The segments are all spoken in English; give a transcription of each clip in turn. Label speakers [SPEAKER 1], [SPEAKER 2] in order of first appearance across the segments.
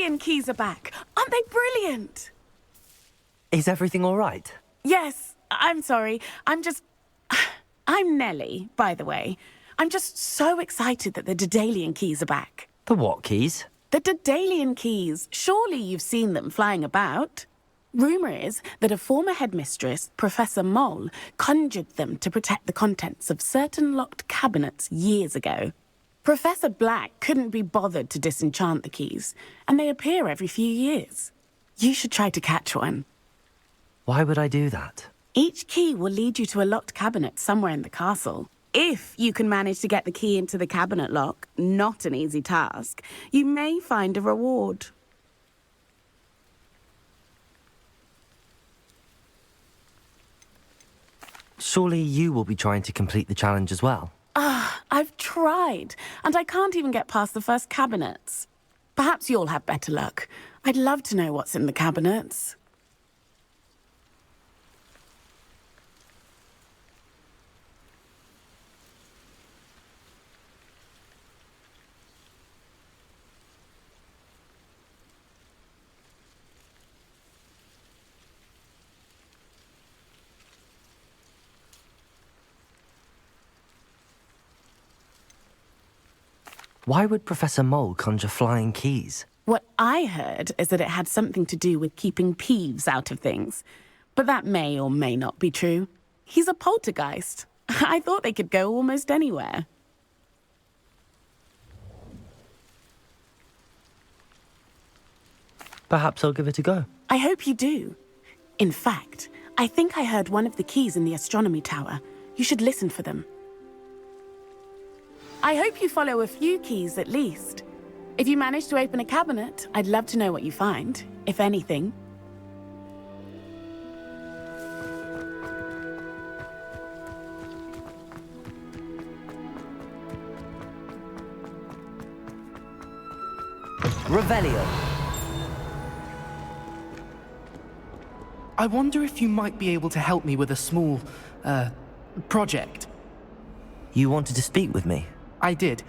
[SPEAKER 1] Daedalian keys are back. Aren't they brilliant?
[SPEAKER 2] Is everything all right?
[SPEAKER 1] Yes, I'm sorry. I'm Nellie, by the way. I'm just so excited that the Daedalian keys are back.
[SPEAKER 2] The what keys?
[SPEAKER 1] The Daedalian keys. Surely you've seen them flying about. Rumour is that a former headmistress, Professor Mole, conjured them to protect the contents of certain locked cabinets years ago. Professor Black couldn't be bothered to disenchant the keys, and they appear every few years. You should try to catch one.
[SPEAKER 2] Why would I do that?
[SPEAKER 1] Each key will lead you to a locked cabinet somewhere in the castle. If you can manage to get the key into the cabinet lock, not an easy task, you may find a reward.
[SPEAKER 2] Surely you will be trying to complete the challenge as well.
[SPEAKER 1] I've tried, and I can't even get past the first cabinets. Perhaps you'll have better luck. I'd love to know what's in the cabinets.
[SPEAKER 2] Why would Professor Mole conjure flying keys?
[SPEAKER 1] What I heard is that it had something to do with keeping Peeves out of things. But that may or may not be true. He's a poltergeist. I thought they could go almost anywhere.
[SPEAKER 2] Perhaps I'll give it a go.
[SPEAKER 1] I hope you do. In fact, I think I heard one of the keys in the astronomy tower. You should listen for them. I hope you follow a few keys at least. If you manage to open a cabinet, I'd love to know what you find, if anything.
[SPEAKER 2] Revelio.
[SPEAKER 3] I wonder if you might be able to help me with a small, project.
[SPEAKER 2] You wanted to speak with me?
[SPEAKER 3] I did.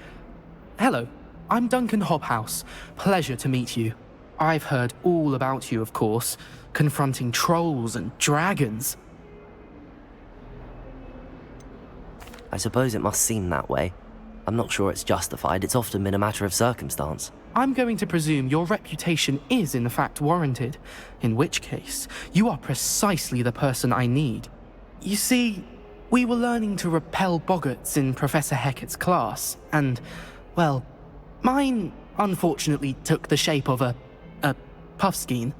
[SPEAKER 3] Hello, I'm Duncan Hobhouse. Pleasure to meet you. I've heard all about you, of course, confronting trolls and dragons.
[SPEAKER 2] I suppose it must seem that way. I'm not sure it's justified. It's often been a matter of circumstance.
[SPEAKER 3] I'm going to presume your reputation is in fact warranted, in which case, you are precisely the person I need. You see, we were learning to repel boggarts in Professor Hecat's class, and, well, mine unfortunately took the shape of a puffskein.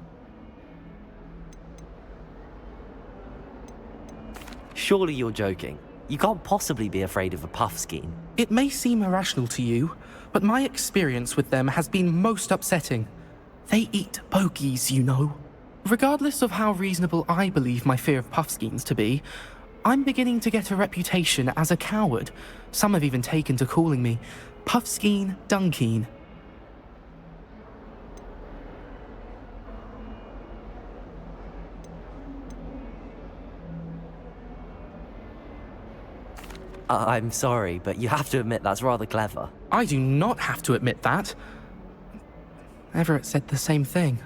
[SPEAKER 2] Surely you're joking. You can't possibly be afraid of a puffskein.
[SPEAKER 3] It may seem irrational to you, but my experience with them has been most upsetting. They eat bogies, you know. Regardless of how reasonable I believe my fear of puffskeins to be, I'm beginning to get a reputation as a coward. Some have even taken to calling me Puffskein Dunkeen.
[SPEAKER 2] I'm sorry, but you have to admit that's rather clever.
[SPEAKER 3] I do not have to admit that. Everett said the same thing.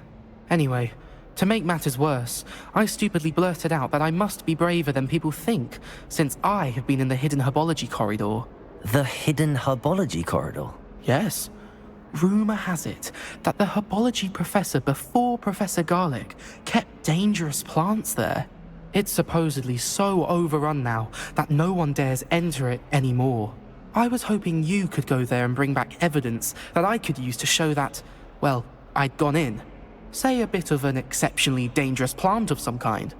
[SPEAKER 3] Anyway, to make matters worse, I stupidly blurted out that I must be braver than people think, since I have been in the hidden herbology corridor.
[SPEAKER 2] The hidden herbology corridor?
[SPEAKER 3] Yes. Rumour has it that the herbology professor before Professor Garlic kept dangerous plants there. It's supposedly so overrun now that no one dares enter it anymore. I was hoping you could go there and bring back evidence that I could use to show that, well, I'd gone in. Say a bit of an exceptionally dangerous plant of some kind.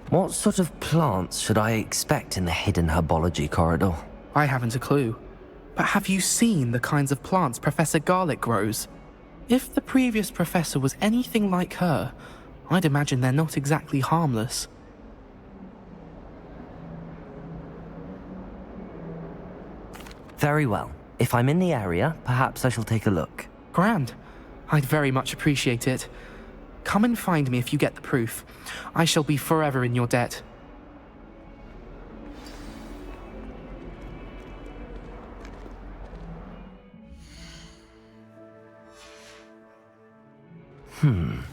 [SPEAKER 2] What sort of plants should I expect in the hidden herbology corridor?
[SPEAKER 3] I haven't a clue. But have you seen the kinds of plants Professor Garlic grows? If the previous professor was anything like her, I'd imagine they're not exactly harmless.
[SPEAKER 2] Very well. If I'm in the area, perhaps I shall take a look.
[SPEAKER 3] Grand. I'd very much appreciate it. Come and find me if you get the proof. I shall be forever in your debt.
[SPEAKER 2] Hidden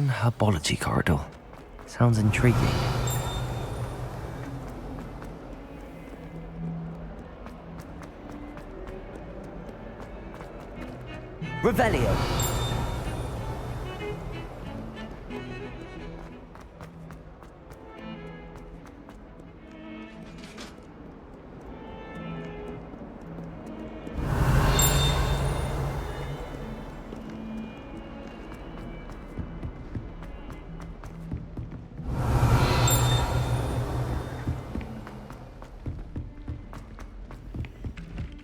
[SPEAKER 2] herbology corridor. Sounds intriguing. Revelio.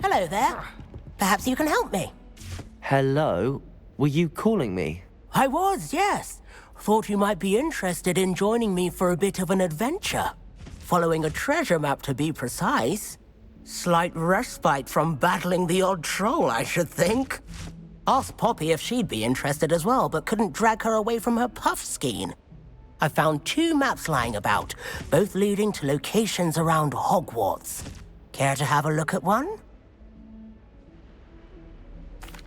[SPEAKER 4] Hello there. Perhaps you can help me.
[SPEAKER 2] Hello? Were you calling me?
[SPEAKER 4] I was, yes. Thought you might be interested in joining me for a bit of an adventure. Following a treasure map, to be precise. Slight respite from battling the odd troll, I should think. Asked Poppy if she'd be interested as well, but couldn't drag her away from her puff skein. I found 2 maps lying about, both leading to locations around Hogwarts. Care to have a look at one?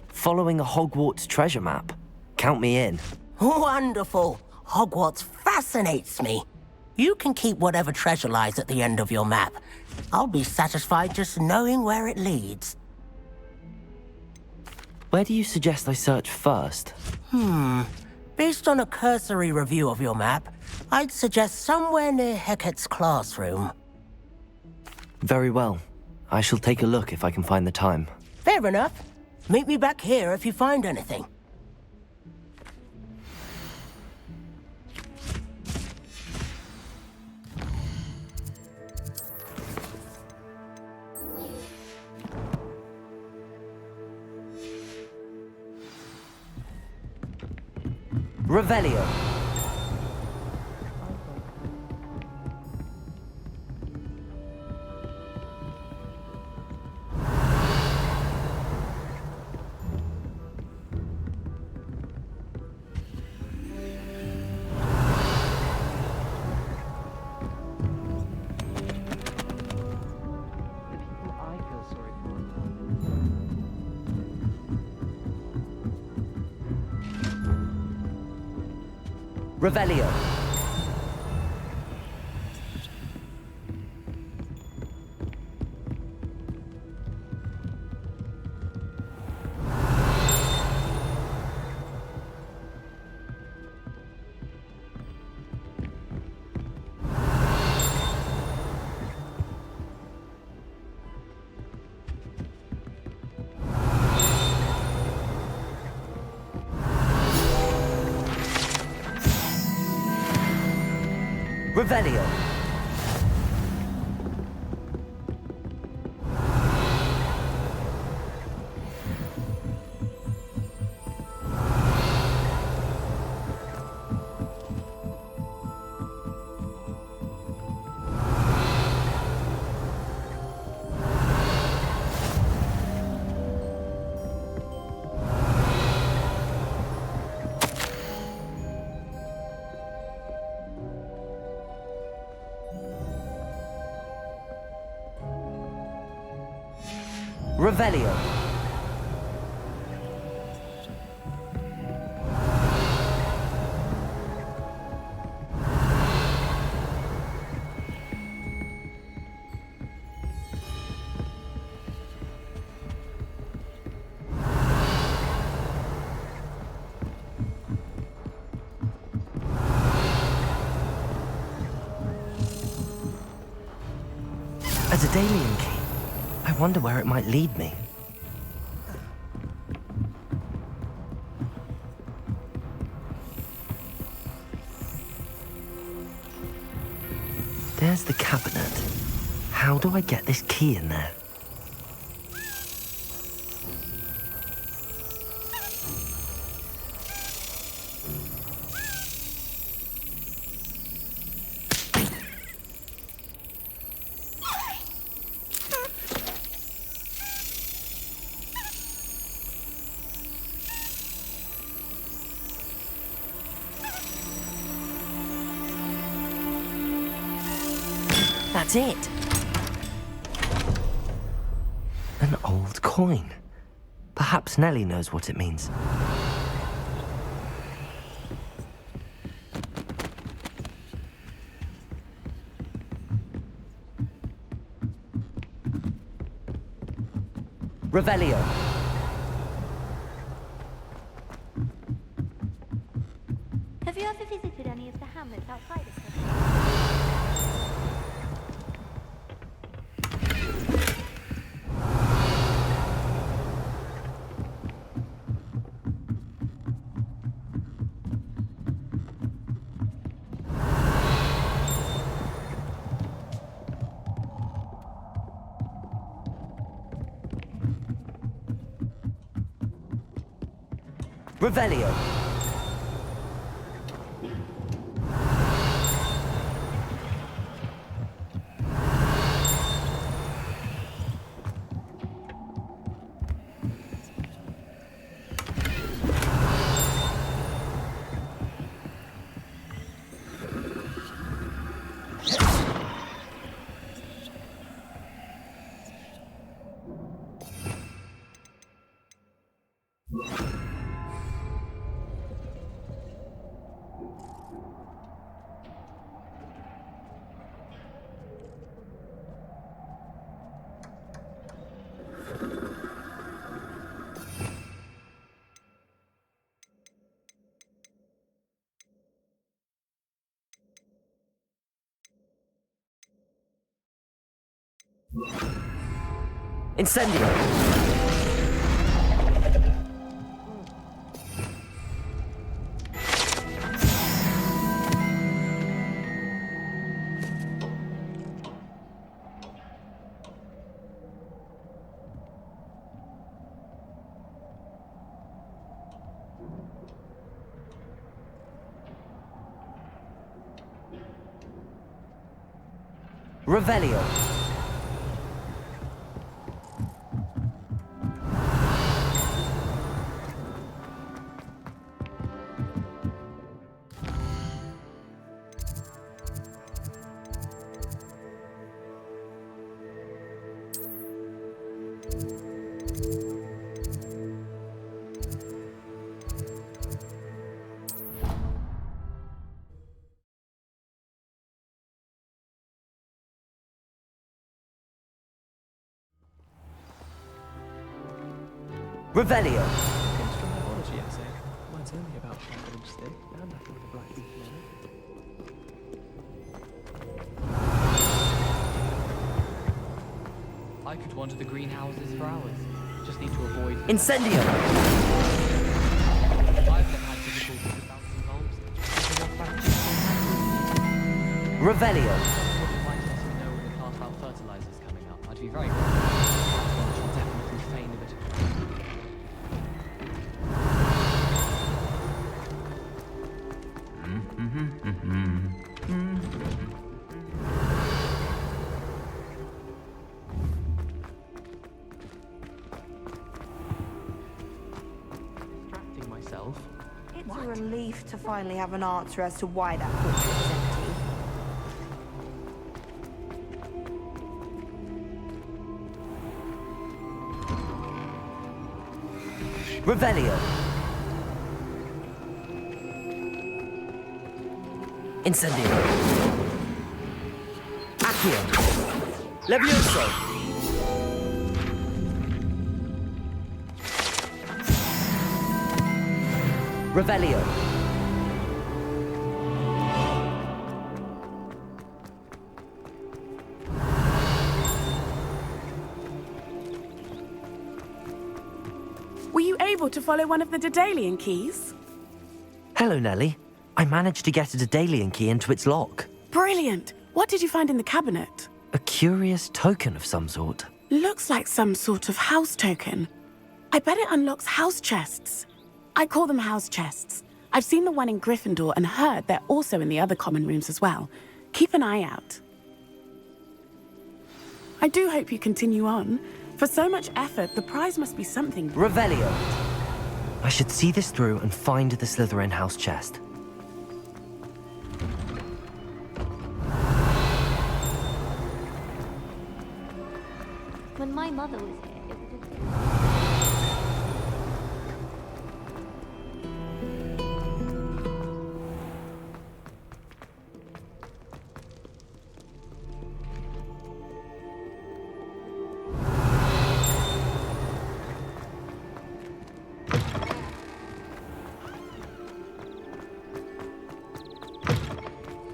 [SPEAKER 2] Following a Hogwarts treasure map. Count me in.
[SPEAKER 4] Wonderful. Hogwarts fascinates me. You can keep whatever treasure lies at the end of your map. I'll be satisfied just knowing where it leads.
[SPEAKER 2] Where do you suggest I search first?
[SPEAKER 4] Based on a cursory review of your map, I'd suggest somewhere near Hecat's classroom.
[SPEAKER 2] Very well. I shall take a look if I can find the time.
[SPEAKER 4] Fair enough. Meet me back here if you find anything.
[SPEAKER 2] Revelio. Revelio. Revelio. Revelio. A Daedalian key. I wonder where it might lead me. There's the cabinet. How do I get this key in there?
[SPEAKER 4] That's it.
[SPEAKER 2] coin. Perhaps Nellie knows what it means. Revelio.
[SPEAKER 5] Have you ever visited any of the hamlets outside of here?
[SPEAKER 2] Revelio. Incendio. Revelio. Revelio.
[SPEAKER 6] Biology essay. Mine's only about 5 inches thick, and I think the black ink on it. I could wander the greenhouses for hours. Just need to avoid...
[SPEAKER 2] Incendio.
[SPEAKER 6] I've never had difficulties with bouncing bulbs. Just walk back to
[SPEAKER 2] Revelio.
[SPEAKER 6] Someone might let me know when the class about fertilizers coming up. I'd be very grateful. I'll definitely feign a bit of... Distracting myself.
[SPEAKER 7] It's a relief to finally have an answer as to why that portrait is empty.
[SPEAKER 2] Revelio. Incendio. Accio. Levioso. Revelio.
[SPEAKER 1] Were you able to follow one of the Daedalian keys?
[SPEAKER 2] Hello, Nellie. I managed to get a Daedalian key into its lock.
[SPEAKER 1] Brilliant. What did you find in the cabinet?
[SPEAKER 2] A curious token of some sort.
[SPEAKER 1] Looks like some sort of house token. I bet it unlocks house chests. I call them house chests. I've seen the one in Gryffindor and heard they're also in the other common rooms as well. Keep an eye out. I do hope you continue on. For so much effort, the prize must be something.
[SPEAKER 2] Revelio. I should see this through and find the Slytherin house chest.
[SPEAKER 5] When my mother was here, it was a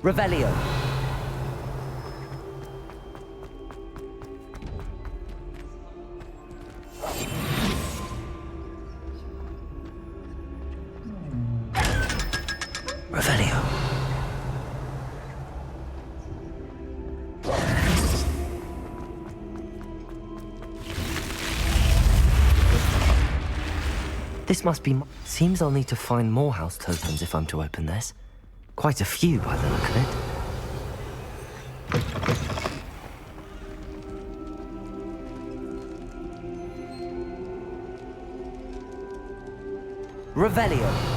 [SPEAKER 2] Revelio. Revelio. This must be... Seems I'll need to find more house tokens if I'm to open this. Quite a few by the look of it. Revelio.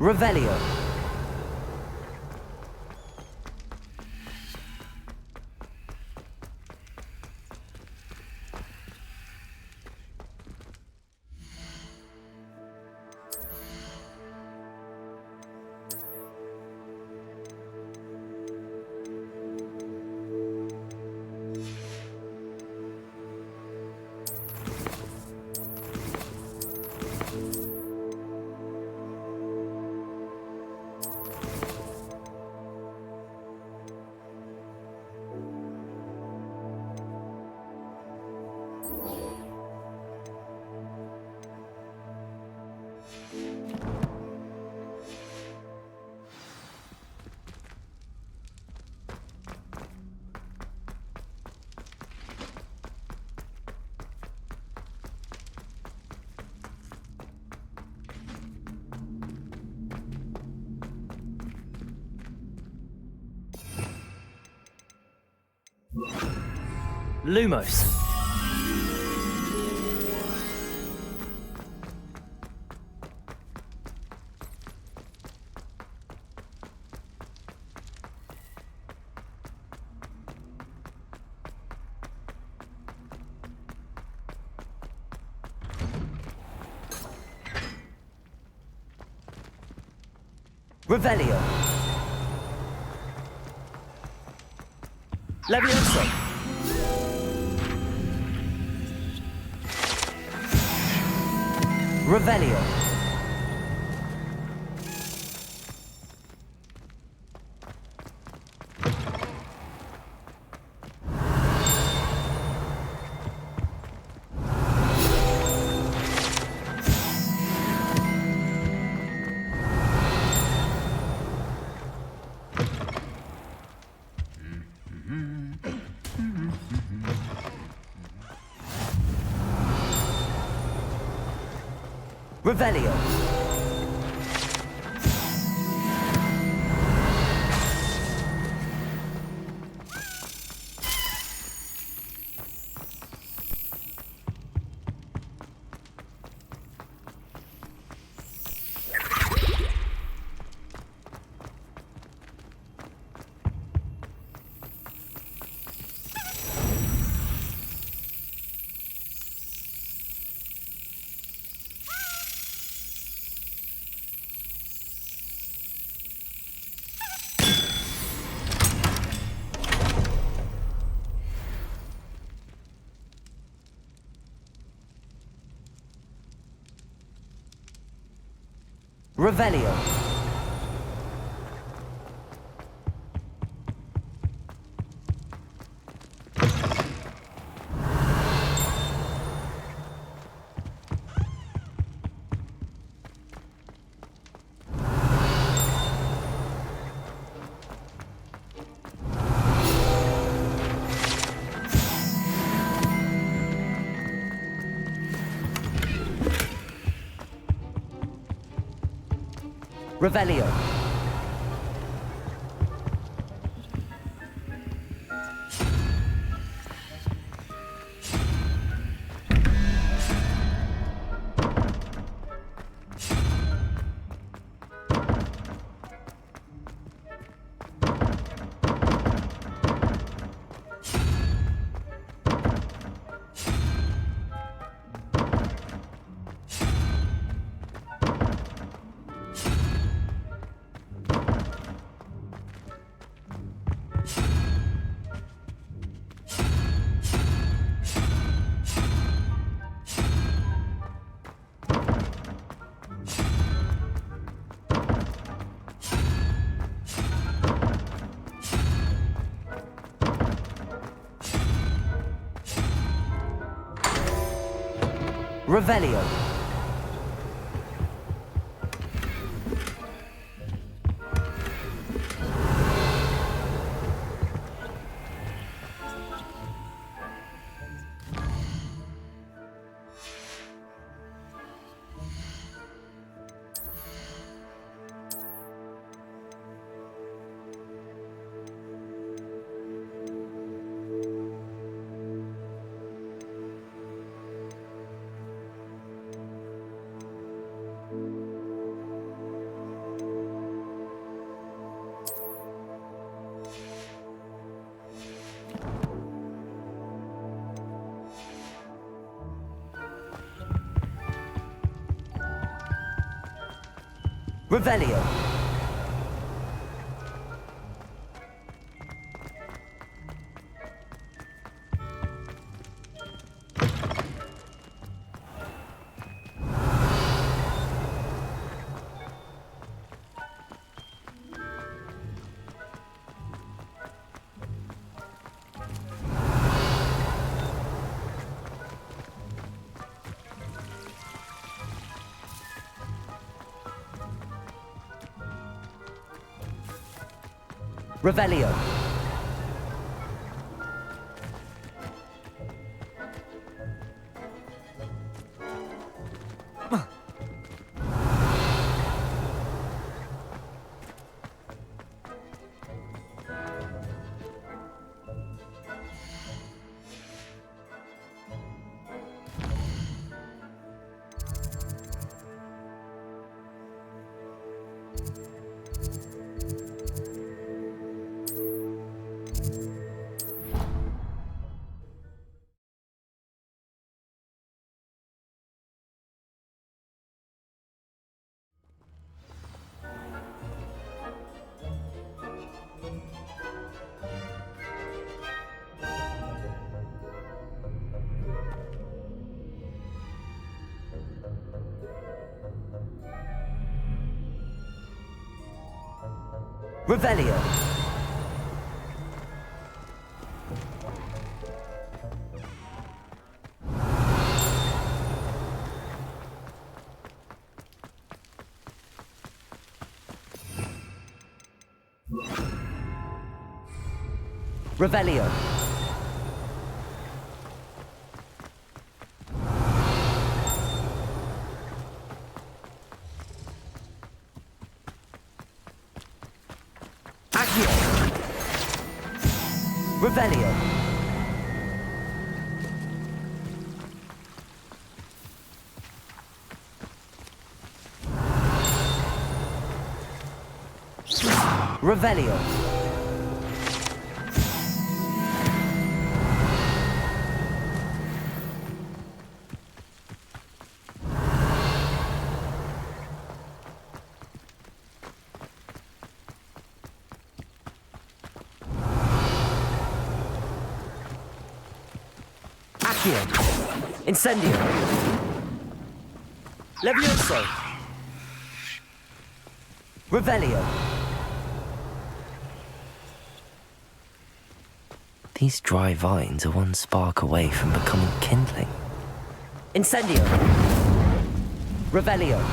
[SPEAKER 2] Revelio. Revelio. Lumos. Revelio. Levioso. Revelio. Revelio. Revelio. Revelio. Revelio. Revelio. Revelio. Revelio. Revelio. Revelio. Revelio. Incendio. Levioso. Revelio. These dry vines are one spark away from becoming kindling. Incendio. Revelio.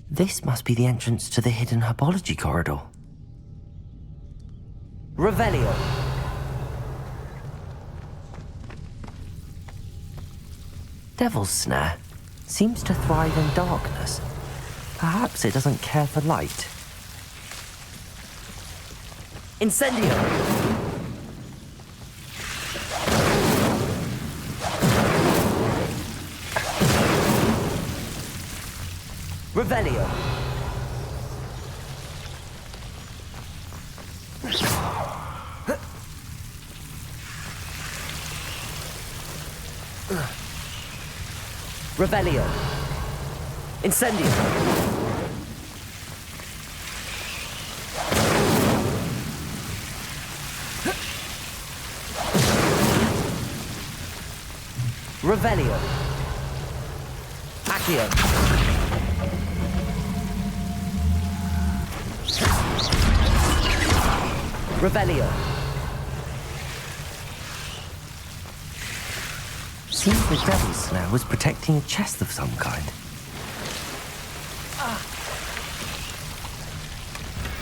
[SPEAKER 2] This must be the entrance to the hidden herbology corridor. Revelio. Devil's Snare seems to thrive in darkness. Perhaps it doesn't care for light. Incendio! Revelio! Revelio! Incendio! Revelio! Accio! Revelio! Seems the Devil's Snare was protecting a chest of some kind.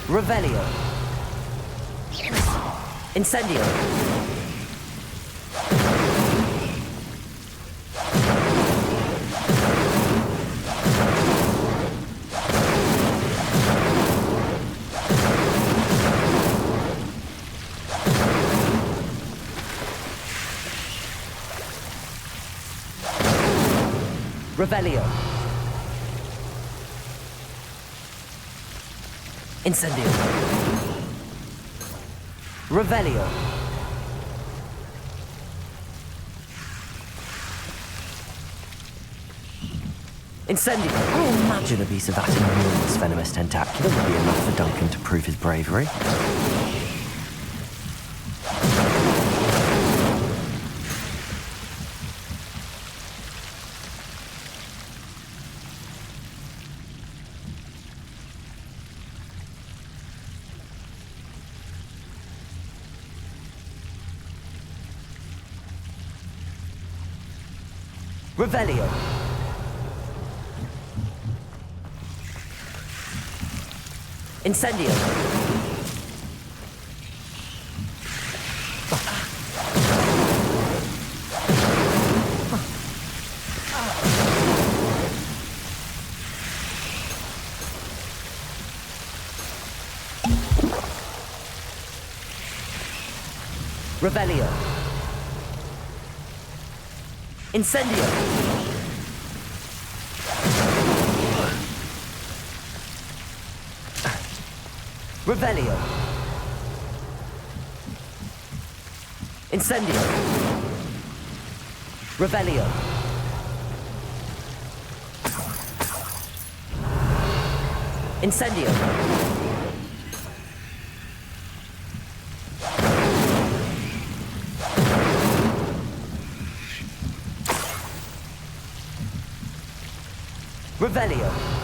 [SPEAKER 2] Revelio! Incendio! Revelio. Incendio. Revelio. Incendio. I imagine a piece of that enormous venomous tentacular would be enough for Duncan to prove his bravery. Revelio. Incendio. Revelio. Incendio. Revelio. Incendio. Revelio. Incendio. Revelio.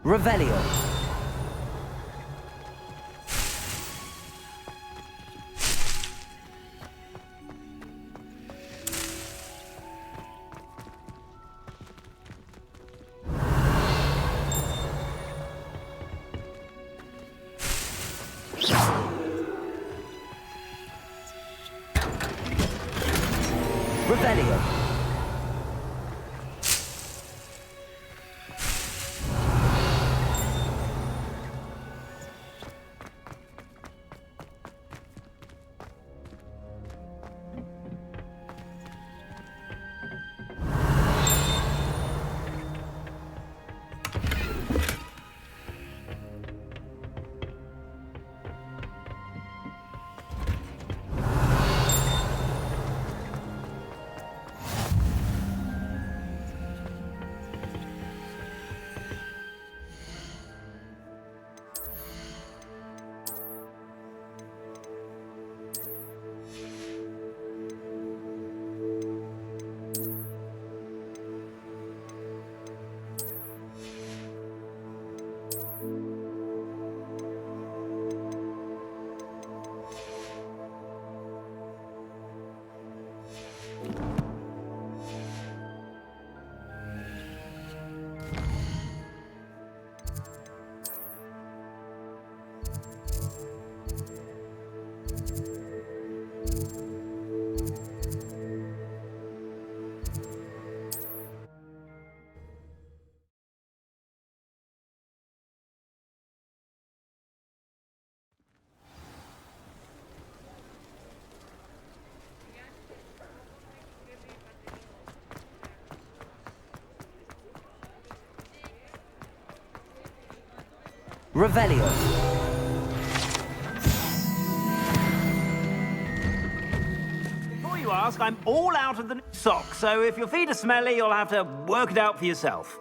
[SPEAKER 2] Revelio. Revelio. Revelio.
[SPEAKER 8] Before you ask, I'm all out of the socks, so if your feet are smelly, you'll have to work it out for yourself.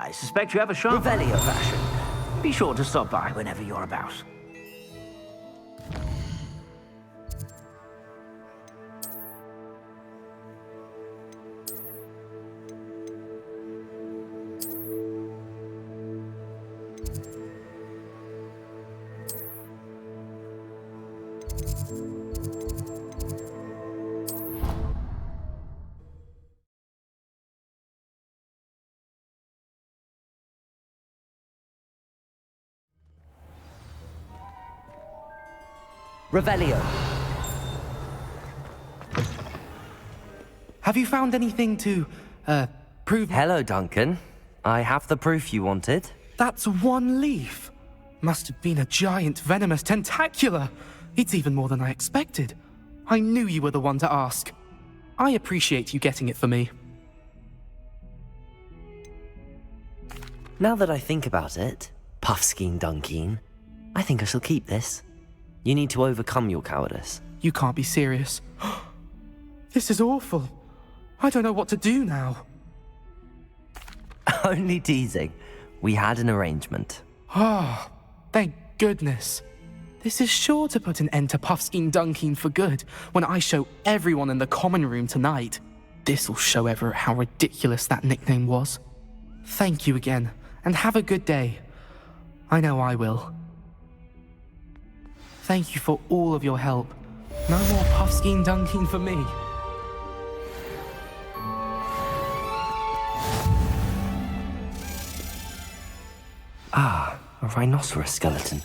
[SPEAKER 8] I suspect you have a sharp
[SPEAKER 2] Revelio.
[SPEAKER 8] fashion. Be sure to stop by whenever you're about.
[SPEAKER 2] Revelio.
[SPEAKER 3] Have you found anything to, prove...
[SPEAKER 2] Hello, Duncan. I have the proof you wanted.
[SPEAKER 3] That's one leaf. Must have been a giant venomous tentacula. It's even more than I expected. I knew you were the one to ask. I appreciate you getting it for me.
[SPEAKER 2] Now that I think about it, Puffskein Dunkeen, I think I shall keep this. You need to overcome your cowardice.
[SPEAKER 3] You can't be serious. This is awful. I don't know what to do now.
[SPEAKER 2] Only teasing. We had an arrangement.
[SPEAKER 3] Ah, thank goodness. This is sure to put an end to Puffskein Dunkeen for good when I show everyone in the common room tonight. This'll show Everett how ridiculous that nickname was. Thank you again, and have a good day. I know I will. Thank you for all of your help. No more Puffskein Dunkeen for me.
[SPEAKER 2] Ah, a rhinoceros skeleton.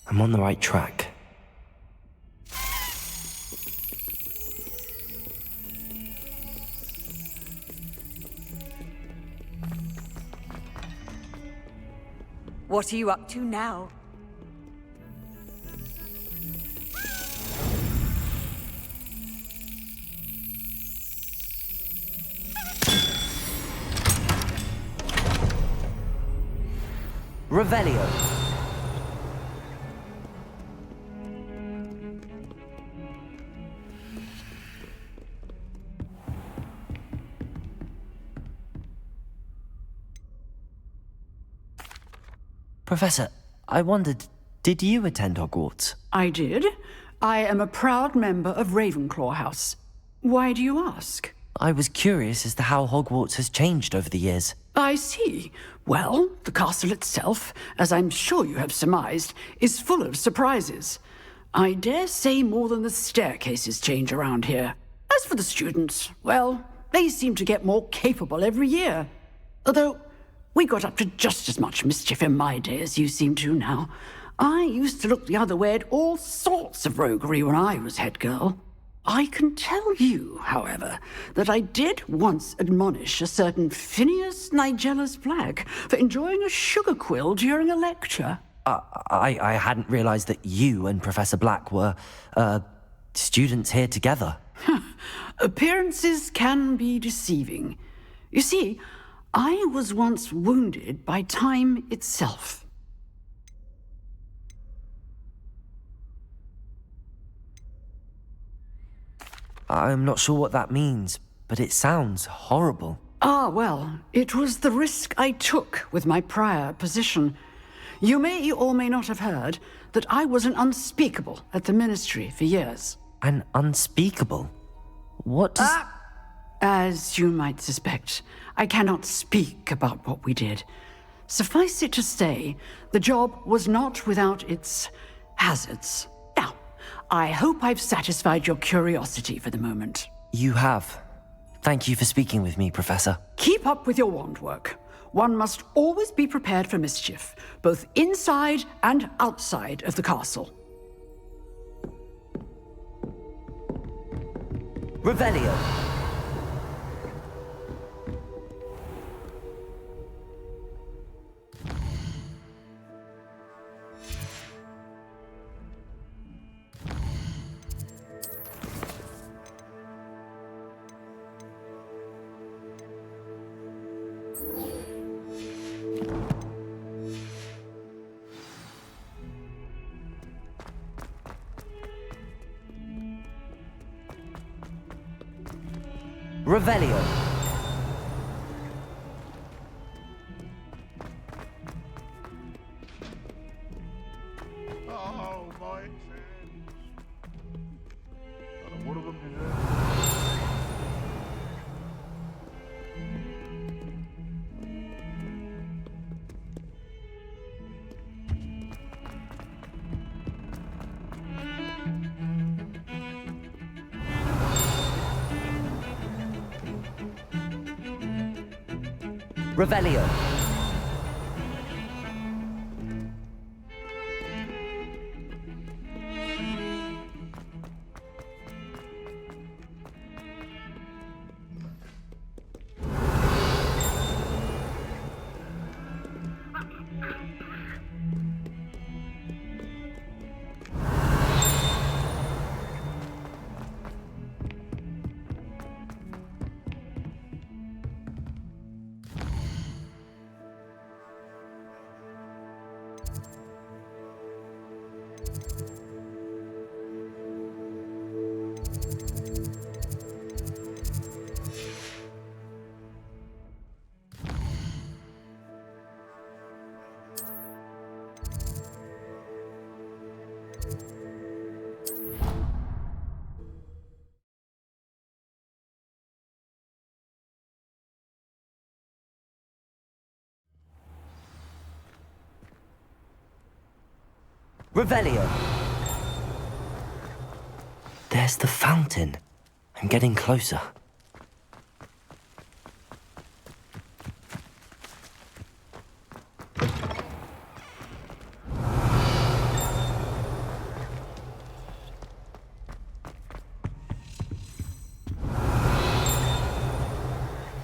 [SPEAKER 2] I'm on the right track.
[SPEAKER 9] What are you up to now?
[SPEAKER 2] Revelio. Professor, I wondered, did you attend Hogwarts?
[SPEAKER 10] I did. I am a proud member of Ravenclaw House. Why do you ask?
[SPEAKER 2] I was curious as to how Hogwarts has changed over the years.
[SPEAKER 10] I see. Well, the castle itself, as I'm sure you have surmised, is full of surprises. I dare say more than the staircases change around here. As for the students, well, they seem to get more capable every year. Although, we got up to just as much mischief in my day as you seem to now. I used to look the other way at all sorts of roguery when I was head girl. I can tell you, however, that I did once admonish a certain Phineas Nigellus Black for enjoying a sugar quill during a lecture.
[SPEAKER 2] I hadn't realized that you and Professor Black were, students here together.
[SPEAKER 10] Appearances can be deceiving. You see, I was once wounded by time itself.
[SPEAKER 2] I'm not sure what that means, but it sounds horrible.
[SPEAKER 10] Ah, well, it was the risk I took with my prior position. You may or may not have heard that I was an unspeakable at the Ministry for years.
[SPEAKER 2] An unspeakable? What does...
[SPEAKER 10] As you might suspect, I cannot speak about what we did. Suffice it to say, the job was not without its hazards. Now, I hope I've satisfied your curiosity for the moment.
[SPEAKER 2] You have. Thank you for speaking with me, Professor.
[SPEAKER 10] Keep up with your wand work. One must always be prepared for mischief, both inside and outside of the castle.
[SPEAKER 2] Revelio. Revelio.
[SPEAKER 11] Oh, my sins. None of them deserve.
[SPEAKER 2] Revelio. Revelio. There's the fountain. I'm getting closer.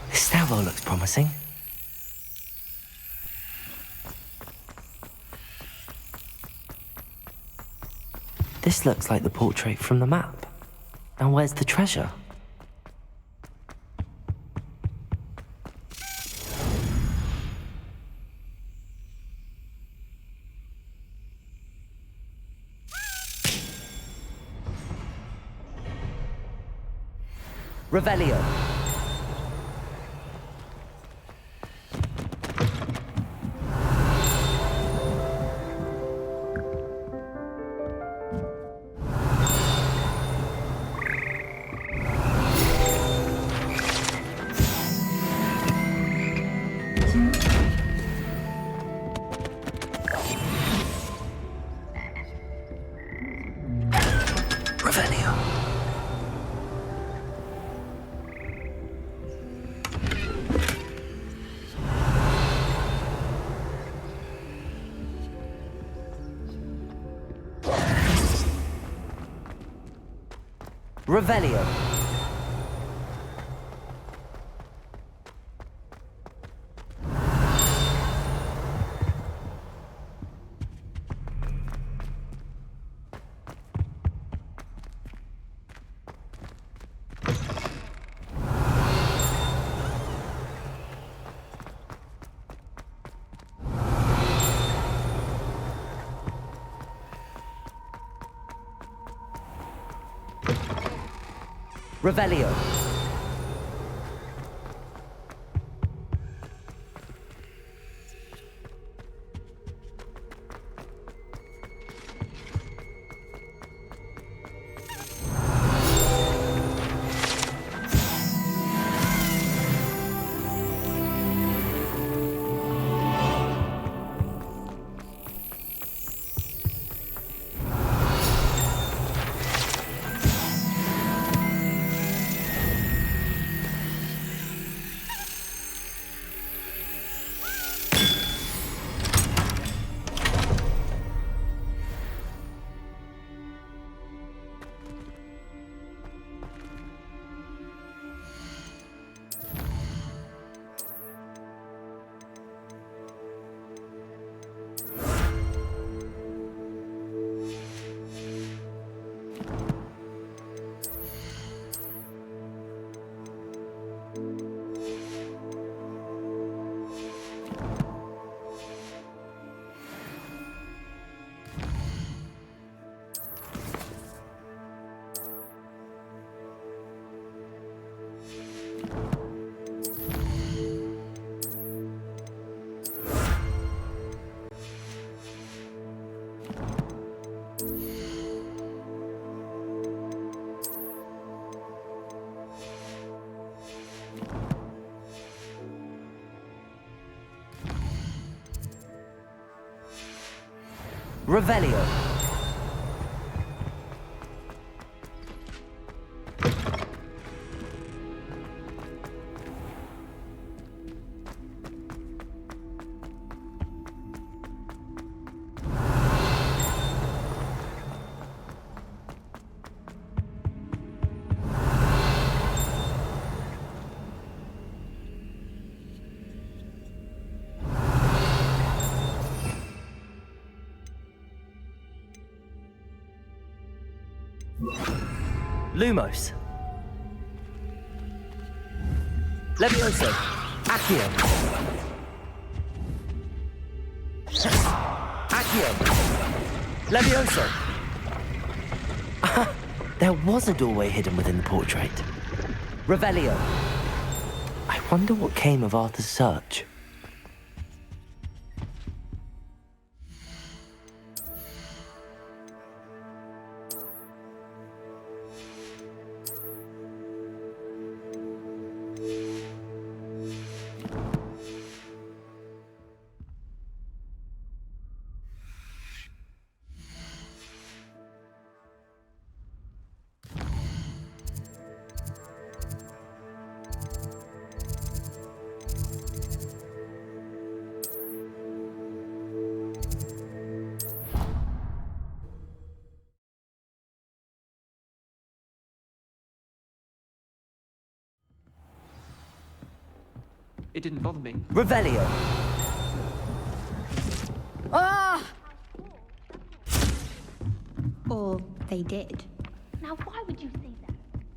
[SPEAKER 2] This stairwell looks promising. This looks like the portrait from the map. Now where's the treasure? Revelio. Revelio. Revelio. Revelio. Lumos. Levioso. Accio. Accio. Levioso. There was a doorway hidden within the portrait. Revelio. I wonder what came of Arthur's search.
[SPEAKER 6] It didn't bother me.
[SPEAKER 2] Revelio.
[SPEAKER 5] Ah! Or they did. Now, why would you say that?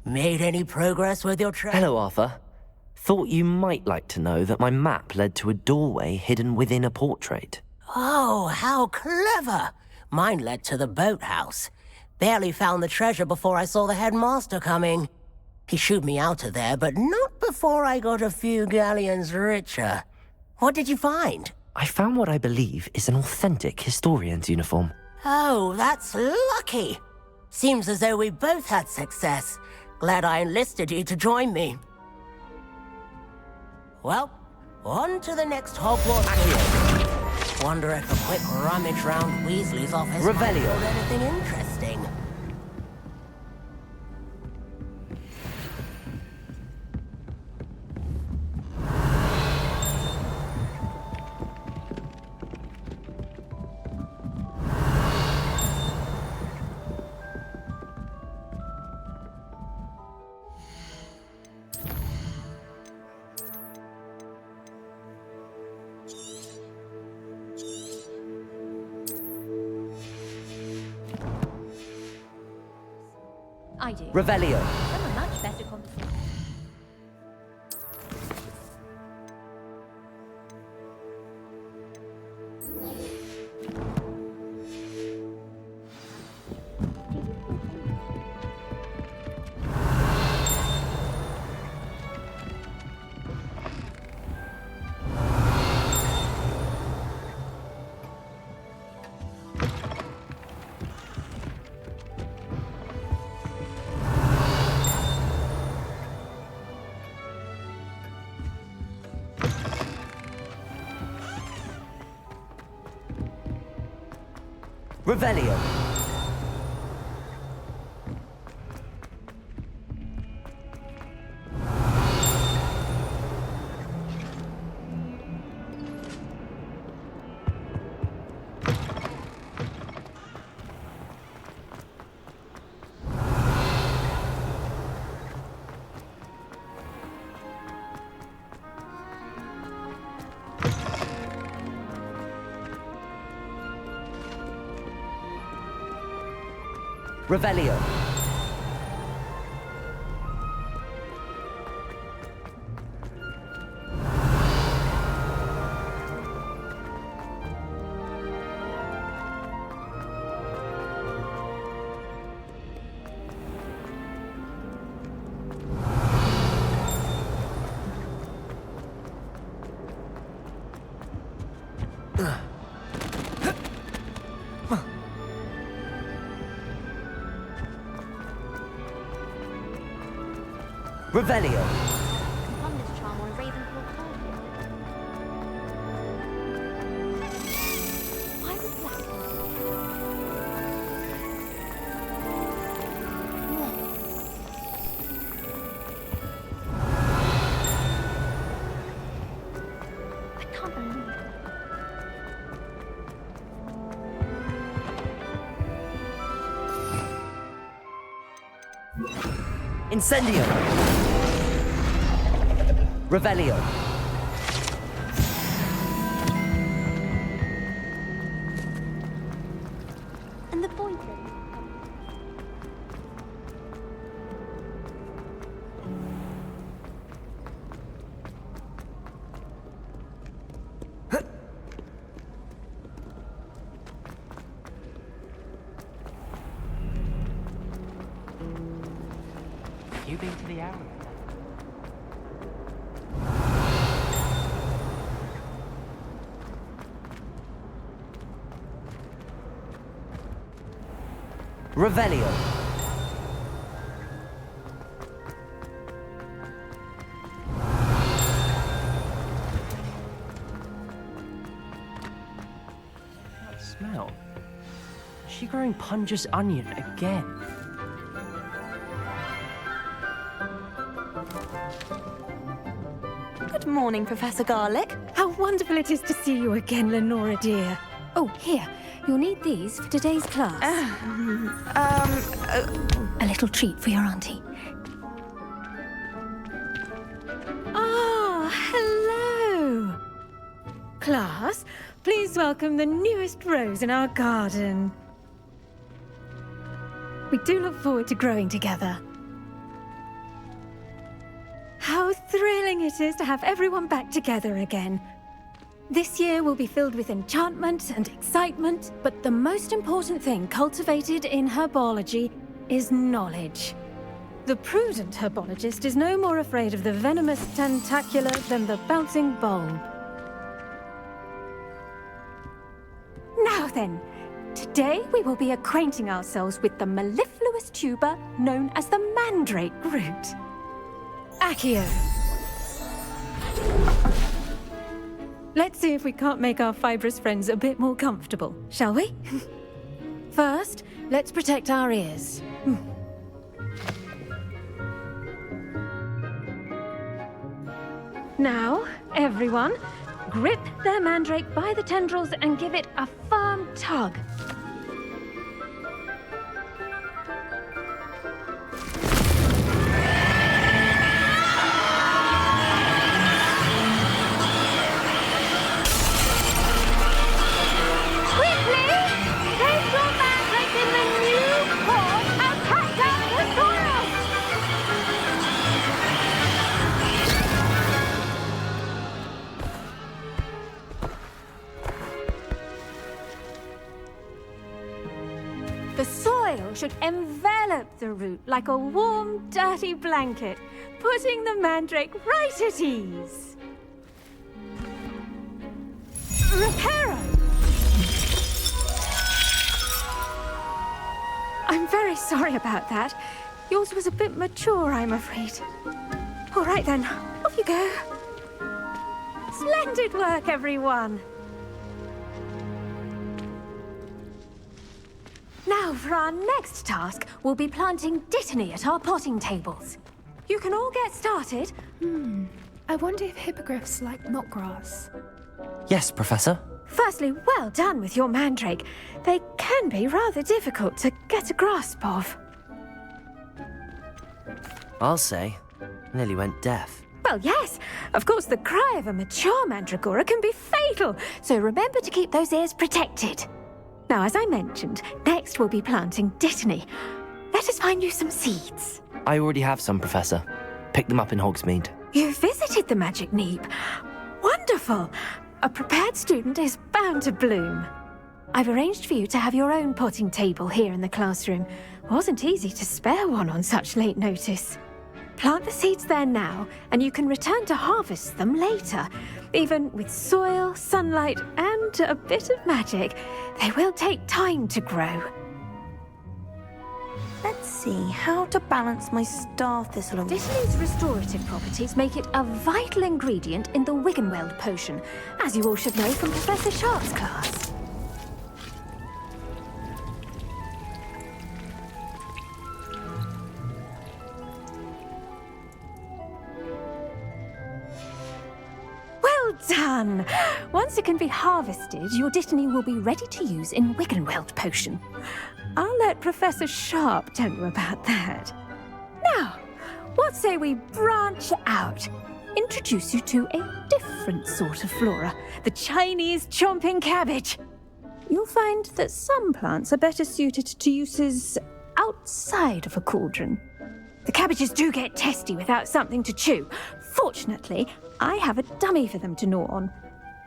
[SPEAKER 4] Made any progress with your treasure?
[SPEAKER 2] Hello, Arthur. Thought you might like to know that my map led to a doorway hidden within a portrait.
[SPEAKER 4] Oh, how clever! Mine led to the boathouse. Barely found the treasure before I saw the headmaster coming. He shooed me out of there, but not before I got a few galleons richer. What did you find?
[SPEAKER 2] I found what I believe is an authentic historian's uniform.
[SPEAKER 4] Oh, that's lucky. Seems as though we both had success. Glad I enlisted you to join me. Well, on to the next Hogwarts. Wonder if a quick rummage round Weasley's office might
[SPEAKER 2] Revelio.
[SPEAKER 4] hold anything interesting.
[SPEAKER 5] I do.
[SPEAKER 2] Revelio.
[SPEAKER 5] I'm a much better conversation.
[SPEAKER 2] Revelio. Revelio. Revelio.
[SPEAKER 5] From this charm on Ravenclaw Court. Why was that?
[SPEAKER 2] Incendio! Revelio!
[SPEAKER 5] And the poison.
[SPEAKER 3] You been to the arrow?
[SPEAKER 2] Revelio!
[SPEAKER 12] That smell. Is she growing Punja's onion again?
[SPEAKER 13] Good morning, Professor Garlic. How wonderful it is to see you again, Lenora dear. Oh, here. You'll need these for today's class. A little treat for your auntie. Ah, hello. Class, please welcome the newest rose in our garden. We do look forward to growing together. How thrilling it is to have everyone back together again. This year will be filled with enchantment and excitement, but the most important thing cultivated in herbology is knowledge. The prudent herbologist is no more afraid of the venomous tentacula than the bouncing bulb. Now then, today we will be acquainting ourselves with the mellifluous tuber known as the mandrake root. Accio. Let's see if we can't make our fibrous friends a bit more comfortable, shall we? First, let's protect our ears. Now, everyone, grip their mandrake by the tendrils and give it a firm tug. Should envelop the root like a warm, dirty blanket, putting the mandrake right at ease. Reparo! I'm very sorry about that. Yours was a bit mature, I'm afraid. All right then, off you go. Splendid work, everyone. Now, for our next task, we'll be planting dittany at our potting tables. You can all get started.
[SPEAKER 14] I wonder if hippogriffs like knotgrass.
[SPEAKER 2] Yes, Professor.
[SPEAKER 13] Firstly, well done with your mandrake. They can be rather difficult to get a grasp of.
[SPEAKER 2] I'll say. Nearly went deaf.
[SPEAKER 13] Well, yes. Of course, the cry of a mature mandragora can be fatal, so remember to keep those ears protected. Now, as I mentioned, next we'll be planting dittany. Let us find you some seeds.
[SPEAKER 2] I already have some, Professor. Picked them up in Hogsmeade.
[SPEAKER 13] You visited the Magic Neep. Wonderful! A prepared student is bound to bloom. I've arranged for you to have your own potting table here in the classroom. Wasn't easy to spare one on such late notice. Plant the seeds there now, and you can return to harvest them later. Even with soil, sunlight, and a bit of magic, they will take time to grow.
[SPEAKER 7] Let's see, how to balance my star thistle.
[SPEAKER 13] Dittany's restorative properties make it a vital ingredient in the Wiggenweld potion, as you all should know from Professor Sharp's class. Well done! Once it can be harvested, your dittany will be ready to use in Wiggenweld potion. I'll let Professor Sharp tell you about that. Now, What say we branch out? Introduce you to a different sort of flora, the Chinese chomping cabbage. You'll find that some plants are better suited to uses outside of a cauldron. The cabbages do get testy without something to chew. Fortunately, I have a dummy for them to gnaw on.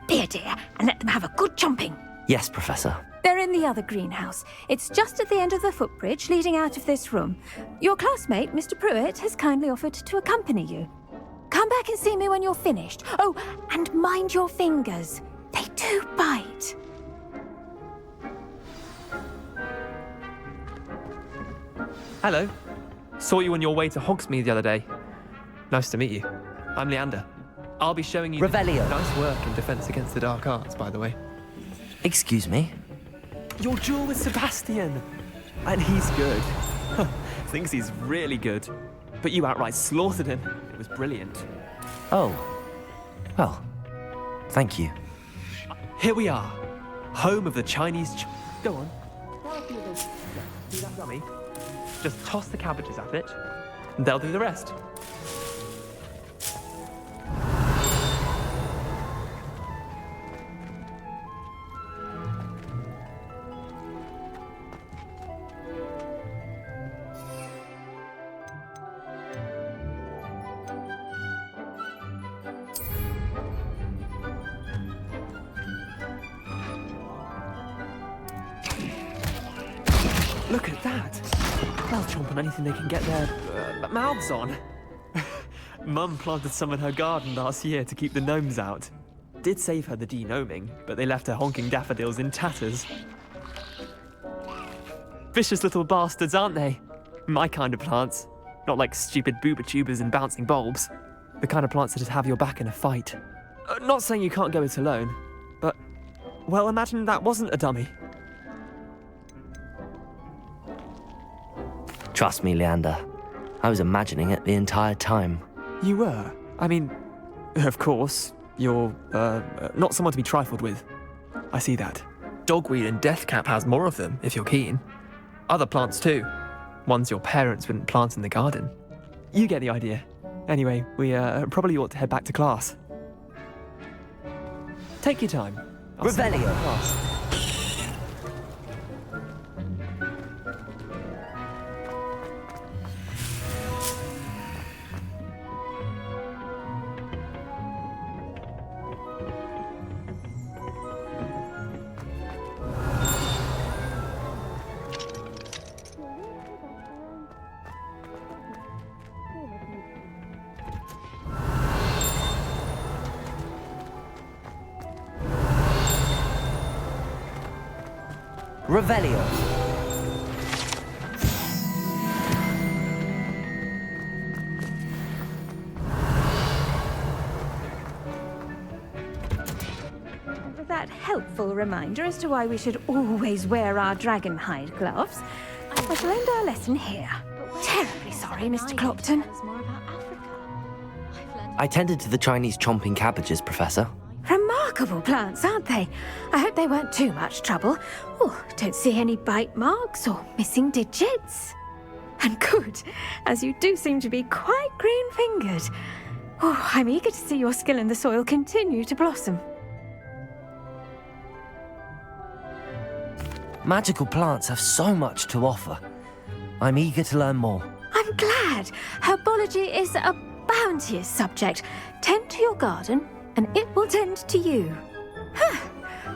[SPEAKER 13] Be a dear and let them have a good chomping.
[SPEAKER 2] Yes, Professor.
[SPEAKER 13] They're in the other greenhouse. It's just at the end of the footbridge leading out of this room. Your classmate, Mr. Pruitt, has kindly offered to accompany you. Come back and see me when you're finished. Oh, and mind your fingers. They do bite.
[SPEAKER 6] Hello. Saw you on your way to Hogsmeade the other day. Nice to meet you. I'm Leander. I'll be showing you...
[SPEAKER 2] Revelio.
[SPEAKER 6] Nice work in Defense Against the Dark Arts, by the way.
[SPEAKER 2] Excuse me?
[SPEAKER 6] Your duel with Sebastian. And he's good. Thinks he's really good. But you outright slaughtered him. It was brilliant.
[SPEAKER 2] Oh. Well, thank you.
[SPEAKER 6] Here we are. Home of the Chinese... Go on. See that dummy? Just toss the cabbages at it, and they'll do the rest. Look at that! They'll chomp on anything they can get their mouths on. Mum planted some in her garden last year to keep the gnomes out. Did save her the de-gnoming, but they left her honking daffodils in tatters. Vicious little bastards, aren't they? My kind of plants. Not like stupid booba tubers and bouncing bulbs. The kind of plants that just have your back in a fight. Not saying you can't go it alone, but... Well, imagine that wasn't a dummy.
[SPEAKER 2] Trust me, Leander. I was imagining it the entire time.
[SPEAKER 6] You were? I mean, of course, you're, not someone to be trifled with. I see that. Dogweed and deathcap has more of them, if you're keen. Other plants too. Ones your parents wouldn't plant in the garden. You get the idea. Anyway, we, probably ought to head back to class. Take your time.
[SPEAKER 2] Revelio. Revelio.
[SPEAKER 13] And with that helpful reminder as to why we should always wear our dragon hide gloves, I shall end our lesson here. Terribly sorry, Mr. Clopton.
[SPEAKER 2] I tended to the Chinese chomping cabbages, Professor.
[SPEAKER 13] Remarkable plants, aren't they? I hope they weren't too much trouble. Oh, don't see any bite marks or missing digits. And good, as you do seem to be quite green-fingered. Oh, I'm eager to see your skill in the soil continue to blossom.
[SPEAKER 2] Magical plants have so much to offer. I'm eager to learn more.
[SPEAKER 13] I'm glad. Herbology is a bounteous subject. Tend to your garden, and it will tend to you.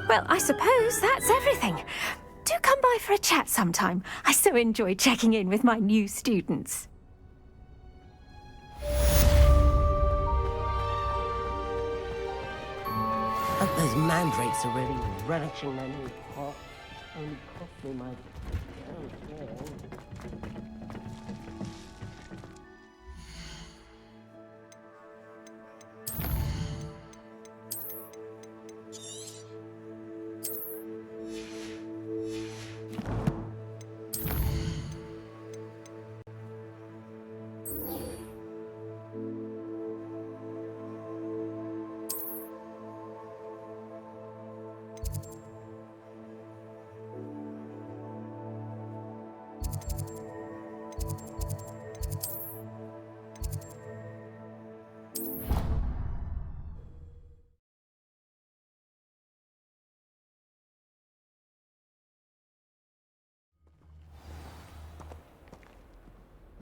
[SPEAKER 13] Well, I suppose that's everything. Do come by for a chat sometime. I so enjoy checking in with my new students.
[SPEAKER 4] Those mandrakes are really relishing my new pot. Only cost me my...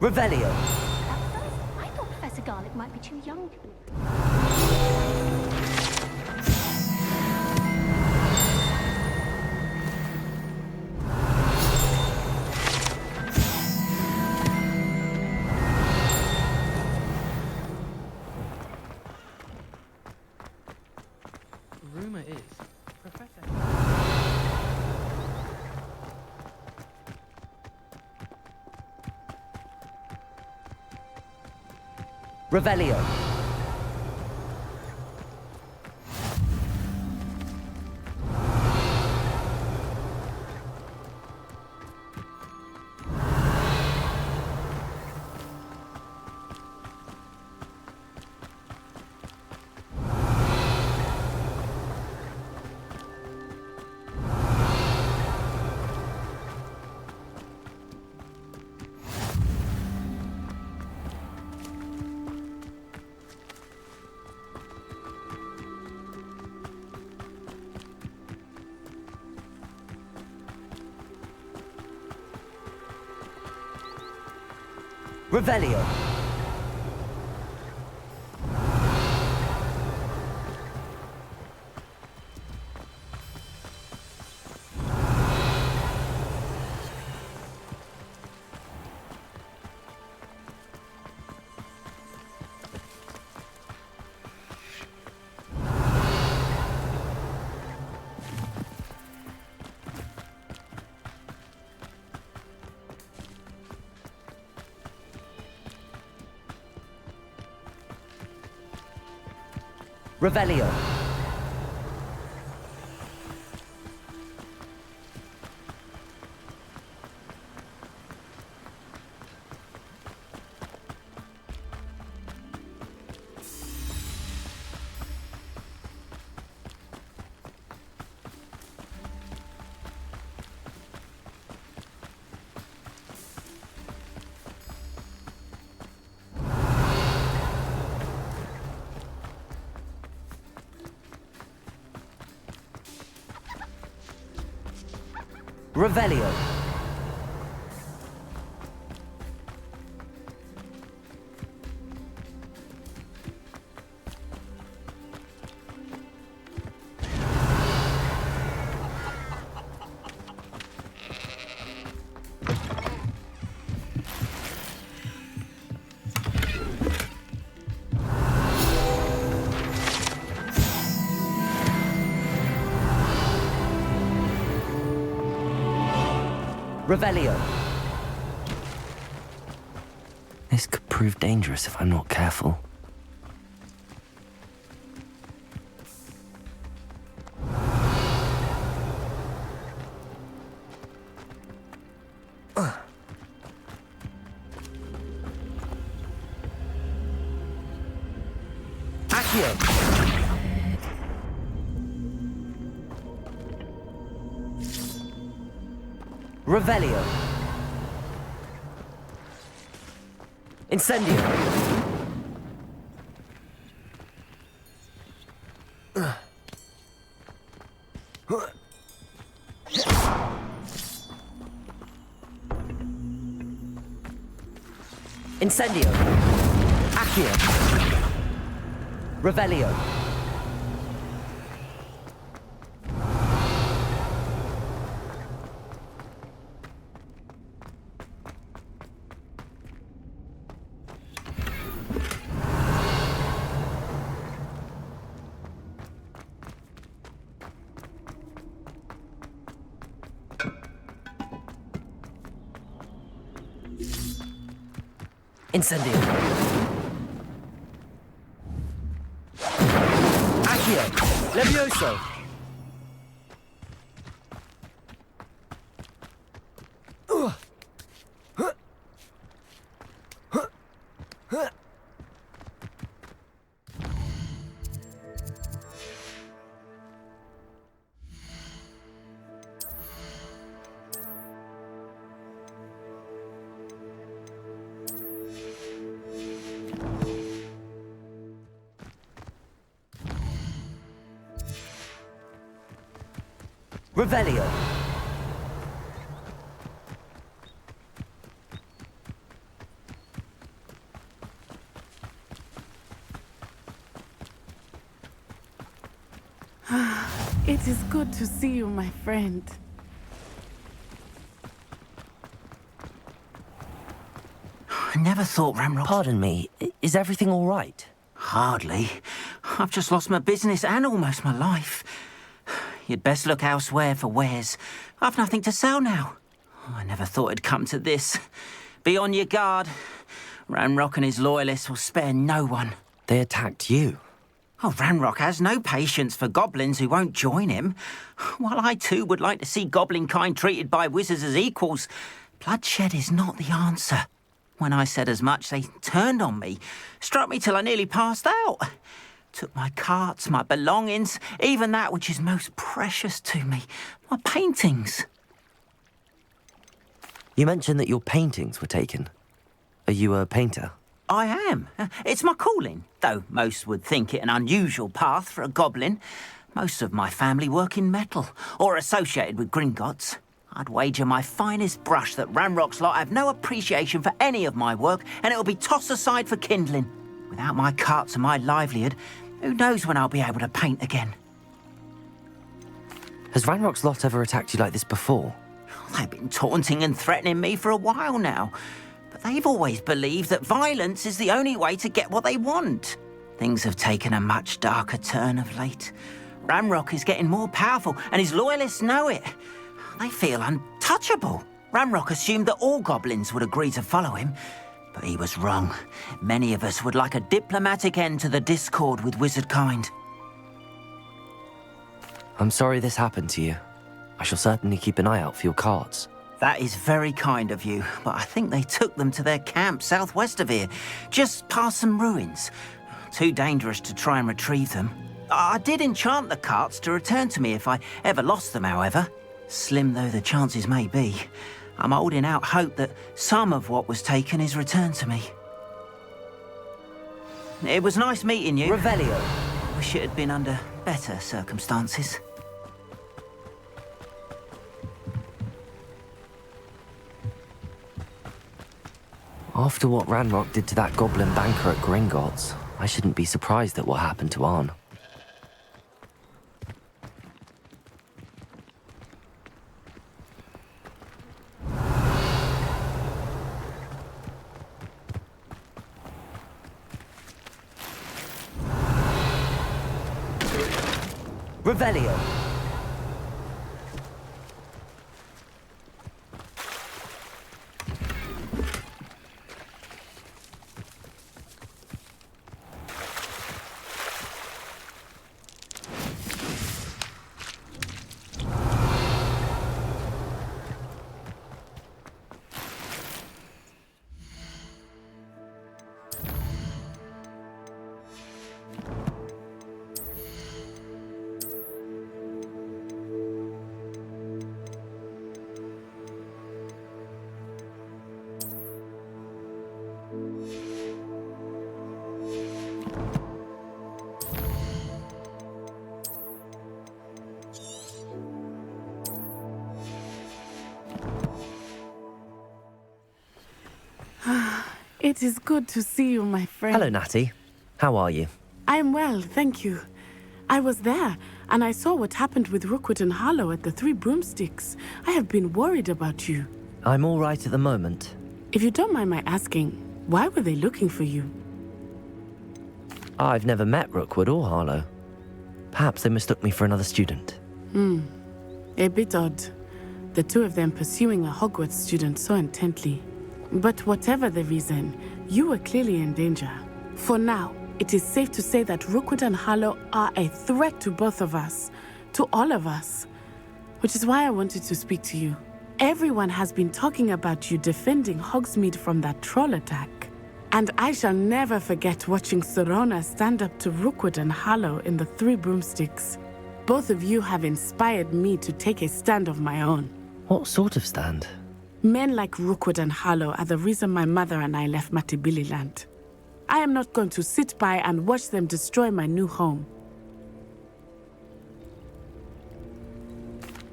[SPEAKER 2] Revelio.
[SPEAKER 5] At first, I thought Professor Garlic might be too young to...
[SPEAKER 3] Rumor is, Professor...
[SPEAKER 2] Revelio. Revelio. Revelio. Revelio. Revelio. This could prove dangerous if I'm not careful. Accio. Revelio. Incendio. Incendio. Accio. Revelio. Incendio. Accio. Levioso. Revelio.
[SPEAKER 1] It is good to see you, my friend.
[SPEAKER 8] I never thought Ramrock...
[SPEAKER 2] Pardon me, is everything all right?
[SPEAKER 8] Hardly. I've just lost my business and almost my life. You'd best look elsewhere for wares. I've nothing to sell now. I never thought it'd come to this. Be on your guard. Ramrock and his loyalists will spare no one.
[SPEAKER 2] They attacked you.
[SPEAKER 8] Oh, Ramrock has no patience for goblins who won't join him. While I too would like to see goblin kind treated by wizards as equals, bloodshed is not the answer. When I said as much, they turned on me, struck me till I nearly passed out. Took my carts, my belongings, even that which is most precious to me, my paintings.
[SPEAKER 2] You mentioned that your paintings were taken. Are you a painter?
[SPEAKER 8] I am. It's my calling, though most would think it an unusual path for a goblin. Most of my family work in metal, or associated with Gringotts. I'd wager my finest brush that Ramrock's lot have no appreciation for any of my work, and it'll be tossed aside for kindling. Without my carts and my livelihood, who knows when I'll be able to paint again?
[SPEAKER 2] Has Ranrock's lot ever attacked you like this before?
[SPEAKER 8] They've been taunting and threatening me for a while now, but they've always believed that violence is the only way to get what they want. Things have taken a much darker turn of late. Ramrock is getting more powerful, and his loyalists know it. They feel untouchable. Ramrock assumed that all goblins would agree to follow him, but he was wrong. Many of us would like a diplomatic end to the discord with wizard kind.
[SPEAKER 2] I'm sorry this happened to you. I shall certainly keep an eye out for your carts.
[SPEAKER 8] That is very kind of you, but I think they took them to their camp southwest of here, just past some ruins. Too dangerous to try and retrieve them. I did enchant the carts to return to me if I ever lost them, however. Slim though the chances may be, I'm holding out hope that some of what was taken is returned to me. It was nice meeting you.
[SPEAKER 2] Revelio.
[SPEAKER 8] Wish it had been under better circumstances.
[SPEAKER 2] After what Ranrock did to that goblin banker at Gringotts, I shouldn't be surprised at what happened to Arn. Revelio.
[SPEAKER 1] It is good to see you, my friend.
[SPEAKER 2] Hello, Natty. How are you?
[SPEAKER 1] I am well, thank you. I was there, and I saw what happened with Rookwood and Harlow at the Three Broomsticks. I have been worried about you.
[SPEAKER 2] I'm all right at the moment.
[SPEAKER 1] If you don't mind my asking, why were they looking for you?
[SPEAKER 2] I've never met Rookwood or Harlow. Perhaps they mistook me for another student.
[SPEAKER 1] A bit odd. The two of them pursuing a Hogwarts student so intently. But whatever the reason, you were clearly in danger. For now, it is safe to say that Rookwood and Harlow are a threat to both of us, to all of us. Which is why I wanted to speak to you. Everyone has been talking about you defending Hogsmeade from that troll attack. And I shall never forget watching Sorona stand up to Rookwood and Harlow in the Three Broomsticks. Both of you have inspired me to take a stand of my own.
[SPEAKER 2] What sort of stand?
[SPEAKER 1] Men like Rookwood and Harlow are the reason my mother and I left Matabeleland. I am not going to sit by and watch them destroy my new home.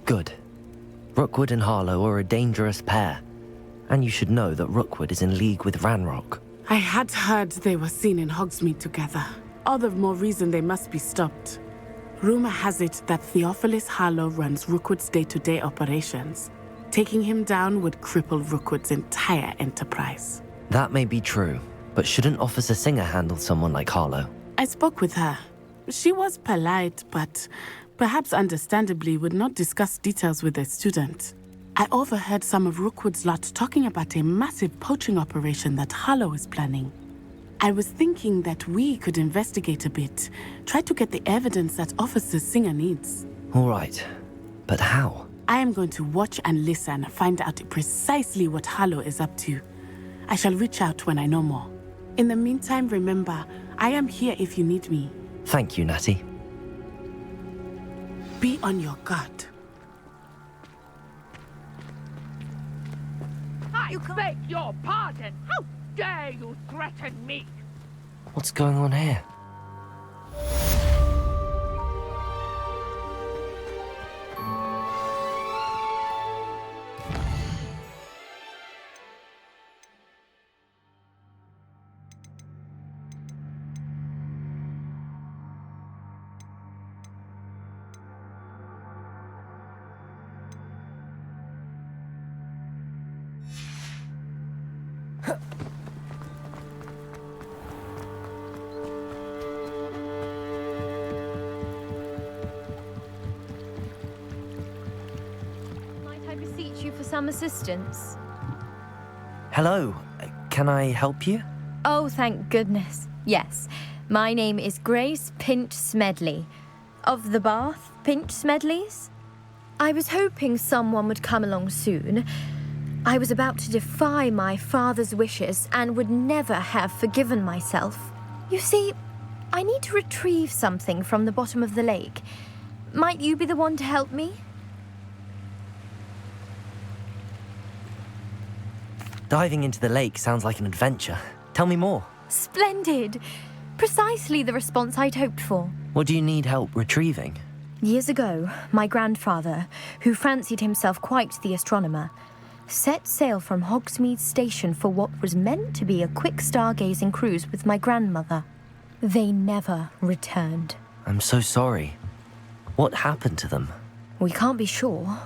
[SPEAKER 2] Good. Rookwood and Harlow are a dangerous pair. And you should know that Rookwood is in league with Ranrock.
[SPEAKER 1] I had heard they were seen in Hogsmeade together. All the more reason they must be stopped. Rumor has it that Theophilus Harlow runs Rookwood's day-to-day operations. Taking him down would cripple Rookwood's entire enterprise.
[SPEAKER 2] That may be true, but shouldn't Officer Singer handle someone like Harlow?
[SPEAKER 1] I spoke with her. She was polite, but perhaps understandably would not discuss details with a student. I overheard some of Rookwood's lot talking about a massive poaching operation that Harlow is planning. I was thinking that we could investigate a bit, try to get the evidence that Officer Singer needs.
[SPEAKER 2] All right, but how?
[SPEAKER 1] I am going to watch and listen, find out precisely what Harlow is up to. I shall reach out when I know more. In the meantime, remember, I am here if you need me.
[SPEAKER 2] Thank you, Natty.
[SPEAKER 1] Be on your guard.
[SPEAKER 15] I beg your pardon. How dare you threaten me?
[SPEAKER 2] What's going on here?
[SPEAKER 16] Some assistance?
[SPEAKER 2] Hello, can I help you?
[SPEAKER 16] Oh, thank goodness. Yes. My name is Grace Pinch Smedley. Of the Bath Pinch Smedleys? I was hoping someone would come along soon. I was about to defy my father's wishes and would never have forgiven myself. You see, I need to retrieve something from the bottom of the lake. Might you be the one to help me?
[SPEAKER 2] Diving into the lake sounds like an adventure. Tell me more.
[SPEAKER 16] Splendid! Precisely the response I'd hoped for.
[SPEAKER 2] What do you need help retrieving?
[SPEAKER 16] Years ago, my grandfather, who fancied himself quite the astronomer, set sail from Hogsmeade Station for what was meant to be a quick stargazing cruise with my grandmother. They never returned.
[SPEAKER 2] I'm so sorry. What happened to them?
[SPEAKER 16] We can't be sure.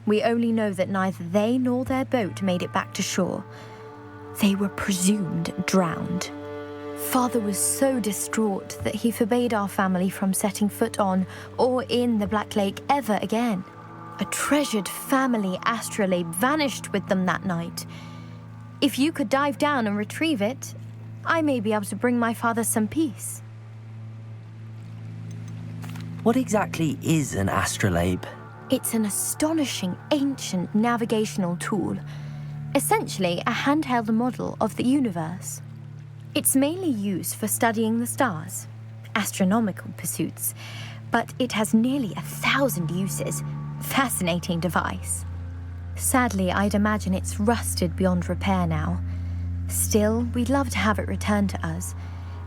[SPEAKER 16] We only know that neither they nor their boat made it back to shore. They were presumed drowned. Father was so distraught that he forbade our family from setting foot on or in the Black Lake ever again. A treasured family astrolabe vanished with them that night. If you could dive down and retrieve it, I may be able to bring my father some peace.
[SPEAKER 2] What exactly is an astrolabe?
[SPEAKER 16] It's an astonishing ancient navigational tool, essentially a handheld model of the universe. It's mainly used for studying the stars, astronomical pursuits, but it has nearly 1,000 uses. Fascinating device. Sadly, I'd imagine it's rusted beyond repair now. Still, we'd love to have it returned to us.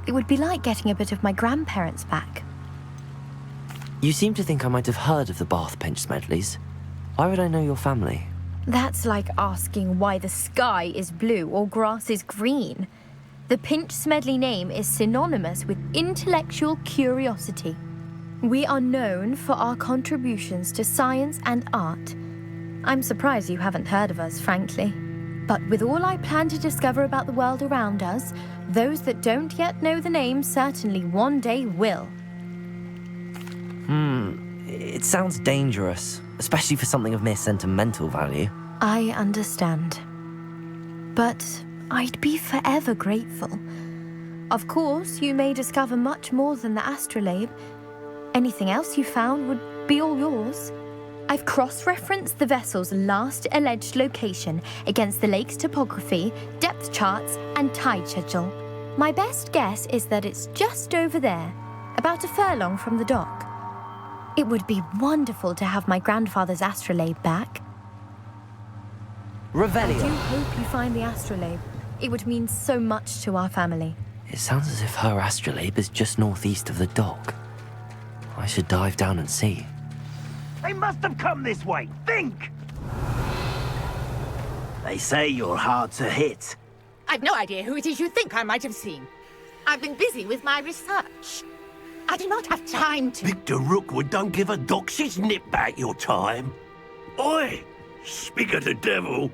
[SPEAKER 16] It would be like getting a bit of my grandparents back.
[SPEAKER 2] You seem to think I might have heard of the Bath Pinch Smedleys. Why would I know your family?
[SPEAKER 16] That's like asking why the sky is blue or grass is green. The Pinch Smedley name is synonymous with intellectual curiosity. We are known for our contributions to science and art. I'm surprised you haven't heard of us, frankly. But with all I plan to discover about the world around us, those that don't yet know the name certainly one day will.
[SPEAKER 2] It sounds dangerous, especially for something of mere sentimental value.
[SPEAKER 16] I understand. But I'd be forever grateful. Of course, you may discover much more than the astrolabe. Anything else you found would be all yours. I've cross-referenced the vessel's last alleged location against the lake's topography, depth charts, and tide schedule. My best guess is that it's just over there, about a furlong from the dock. It would be wonderful to have my grandfather's astrolabe back.
[SPEAKER 2] Revelio.
[SPEAKER 16] I do hope you find the astrolabe. It would mean so much to our family.
[SPEAKER 2] It sounds as if her astrolabe is just northeast of the dock. I should dive down and see.
[SPEAKER 17] They must have come this way. Think! They say you're hard to hit.
[SPEAKER 15] I've no idea who it is you think I might have seen. I've been busy with my research. I do not have time to...
[SPEAKER 17] Victor Rookwood don't give a doxy's nip back your time. Oi! Speak of the devil.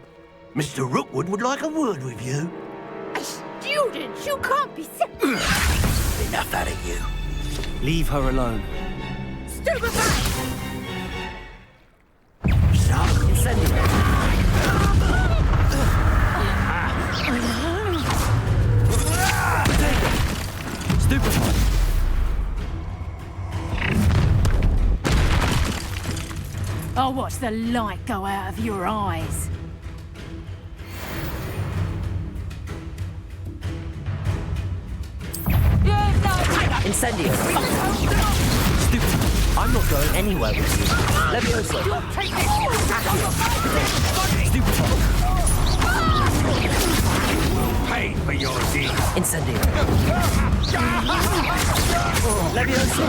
[SPEAKER 17] Mr. Rookwood would like a word with you.
[SPEAKER 15] A student? You can't be...
[SPEAKER 17] Enough out of you.
[SPEAKER 2] Leave her alone.
[SPEAKER 15] Stupefy!
[SPEAKER 6] Stupefy!
[SPEAKER 15] I'll watch the light go out of your eyes.
[SPEAKER 2] Incendio! Stupefy! I'm not going anywhere with you. Leviosa! Stupefy!
[SPEAKER 17] Pay for your deed.
[SPEAKER 2] Incendio! Leviosa!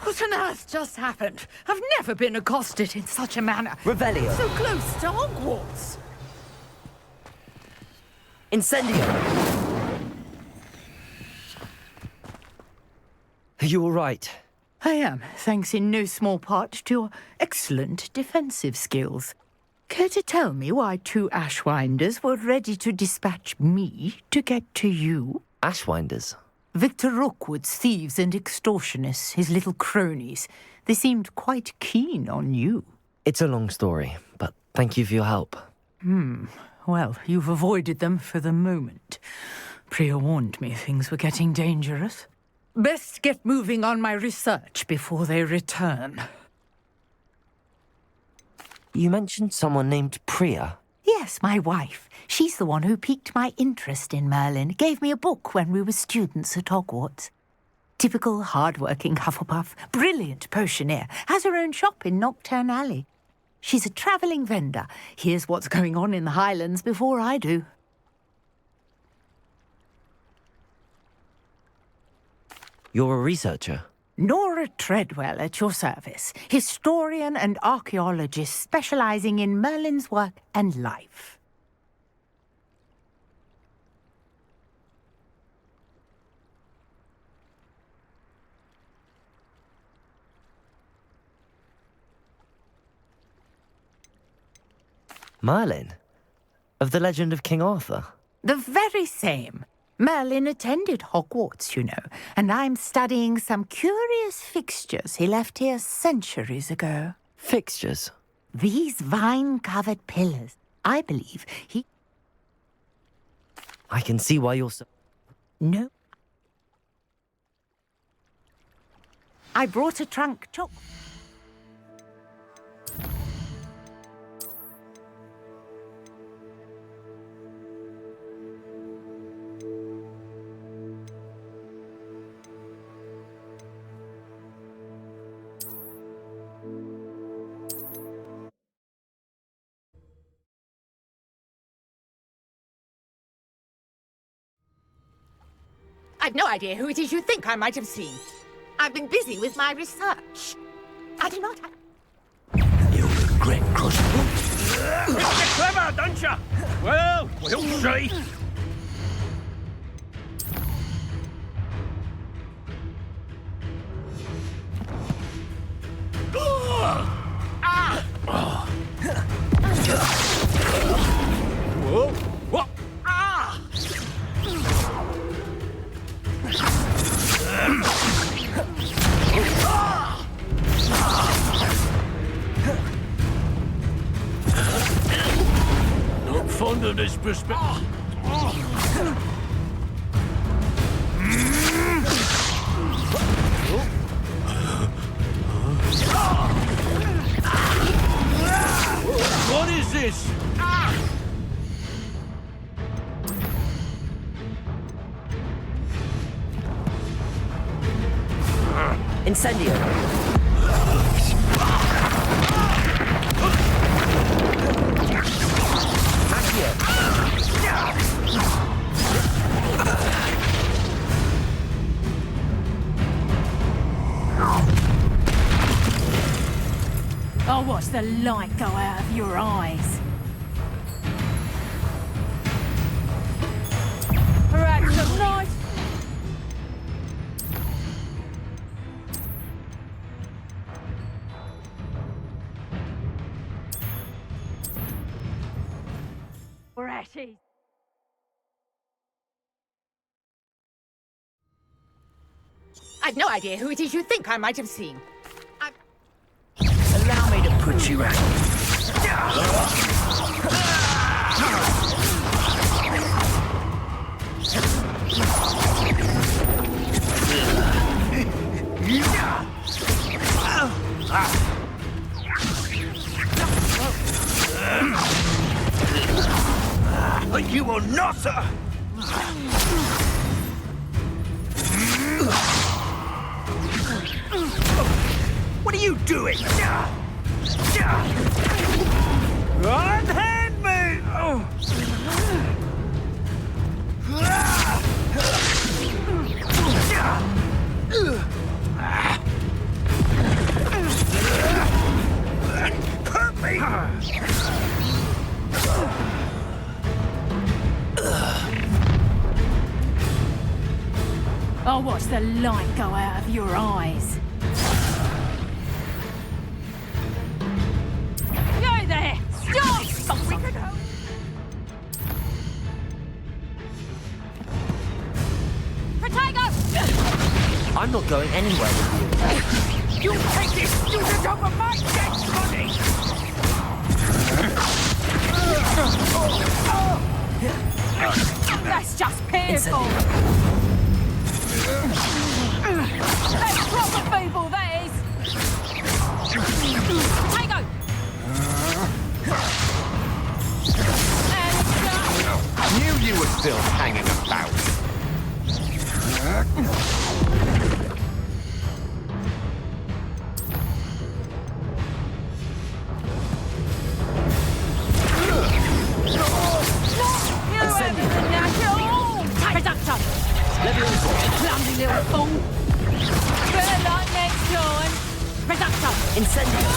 [SPEAKER 15] What on earth just happened? I've never been accosted in such a manner.
[SPEAKER 2] Revelio!
[SPEAKER 15] So close to Hogwarts.
[SPEAKER 2] Incendio! Are you all right?
[SPEAKER 15] I am, thanks in no small part to your excellent defensive skills. Care to tell me why 2 Ashwinders were ready to dispatch me to get to you?
[SPEAKER 2] Ashwinders?
[SPEAKER 15] Victor Rookwood's thieves and extortionists, his little cronies. They seemed quite keen on you.
[SPEAKER 2] It's a long story, but thank you for your help.
[SPEAKER 15] Well, you've avoided them for the moment. Priya warned me things were getting dangerous. Best get moving on my research before they return.
[SPEAKER 2] You mentioned someone named Priya.
[SPEAKER 15] Yes, my wife. She's the one who piqued my interest in Merlin. Gave me a book when we were students at Hogwarts. Typical hard-working Hufflepuff, brilliant potioneer, has her own shop in Knockturn Alley. She's a travelling vendor. Hears what's going on in the Highlands before I do.
[SPEAKER 2] You're a researcher?
[SPEAKER 15] Nora Treadwell at your service. Historian and archaeologist specialising in Merlin's work and life.
[SPEAKER 2] Merlin? Of the legend of King Arthur?
[SPEAKER 15] The very same. Merlin attended Hogwarts, you know, and I'm studying some curious fixtures he left here centuries ago.
[SPEAKER 2] Fixtures?
[SPEAKER 15] These vine-covered pillars. I believe he...
[SPEAKER 2] I can see why you're so...
[SPEAKER 15] No. I brought a trunk choc... I've no idea who it is you think I might have seen. I've been busy with my research. I do not have...
[SPEAKER 17] You'll regret crossing. You're clever, don't you? Well, we'll see. Whoa! What? Ah! Not fond of this perspective. What is this?
[SPEAKER 2] Incendio!
[SPEAKER 15] I'll watch the light go out of your eyes.
[SPEAKER 18] I've no idea who it is you think I might have seen.
[SPEAKER 8] Allow me to put you out. You will not! What are you doing? Unhand me! Hurt me!
[SPEAKER 18] I'll watch the light go out of your eyes. You there! Stop! Protego!
[SPEAKER 2] I'm not going anywhere with you.
[SPEAKER 18] You take this student over my dead body! That's just painful! That's proper feeble, that is! Potato!
[SPEAKER 19] Knew you were still hanging about.
[SPEAKER 18] Clumsy little fool! Better luck next time! Reducto!
[SPEAKER 2] Incendio!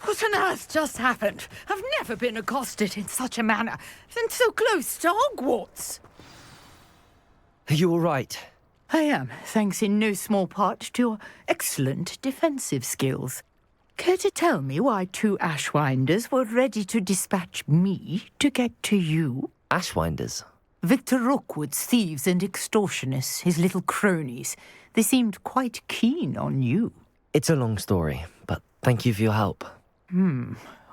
[SPEAKER 10] What on earth just happened? I've never been accosted in such a manner, and so close to Hogwarts.
[SPEAKER 2] Are you all right?
[SPEAKER 15] I am, thanks in no small part to your excellent defensive skills. Care to tell me why 2 Ashwinders were ready to dispatch me to get to you?
[SPEAKER 2] Ashwinders?
[SPEAKER 15] Victor Rookwood's thieves and extortionists, his little cronies. They seemed quite keen on you.
[SPEAKER 2] It's a long story, but thank you for your help.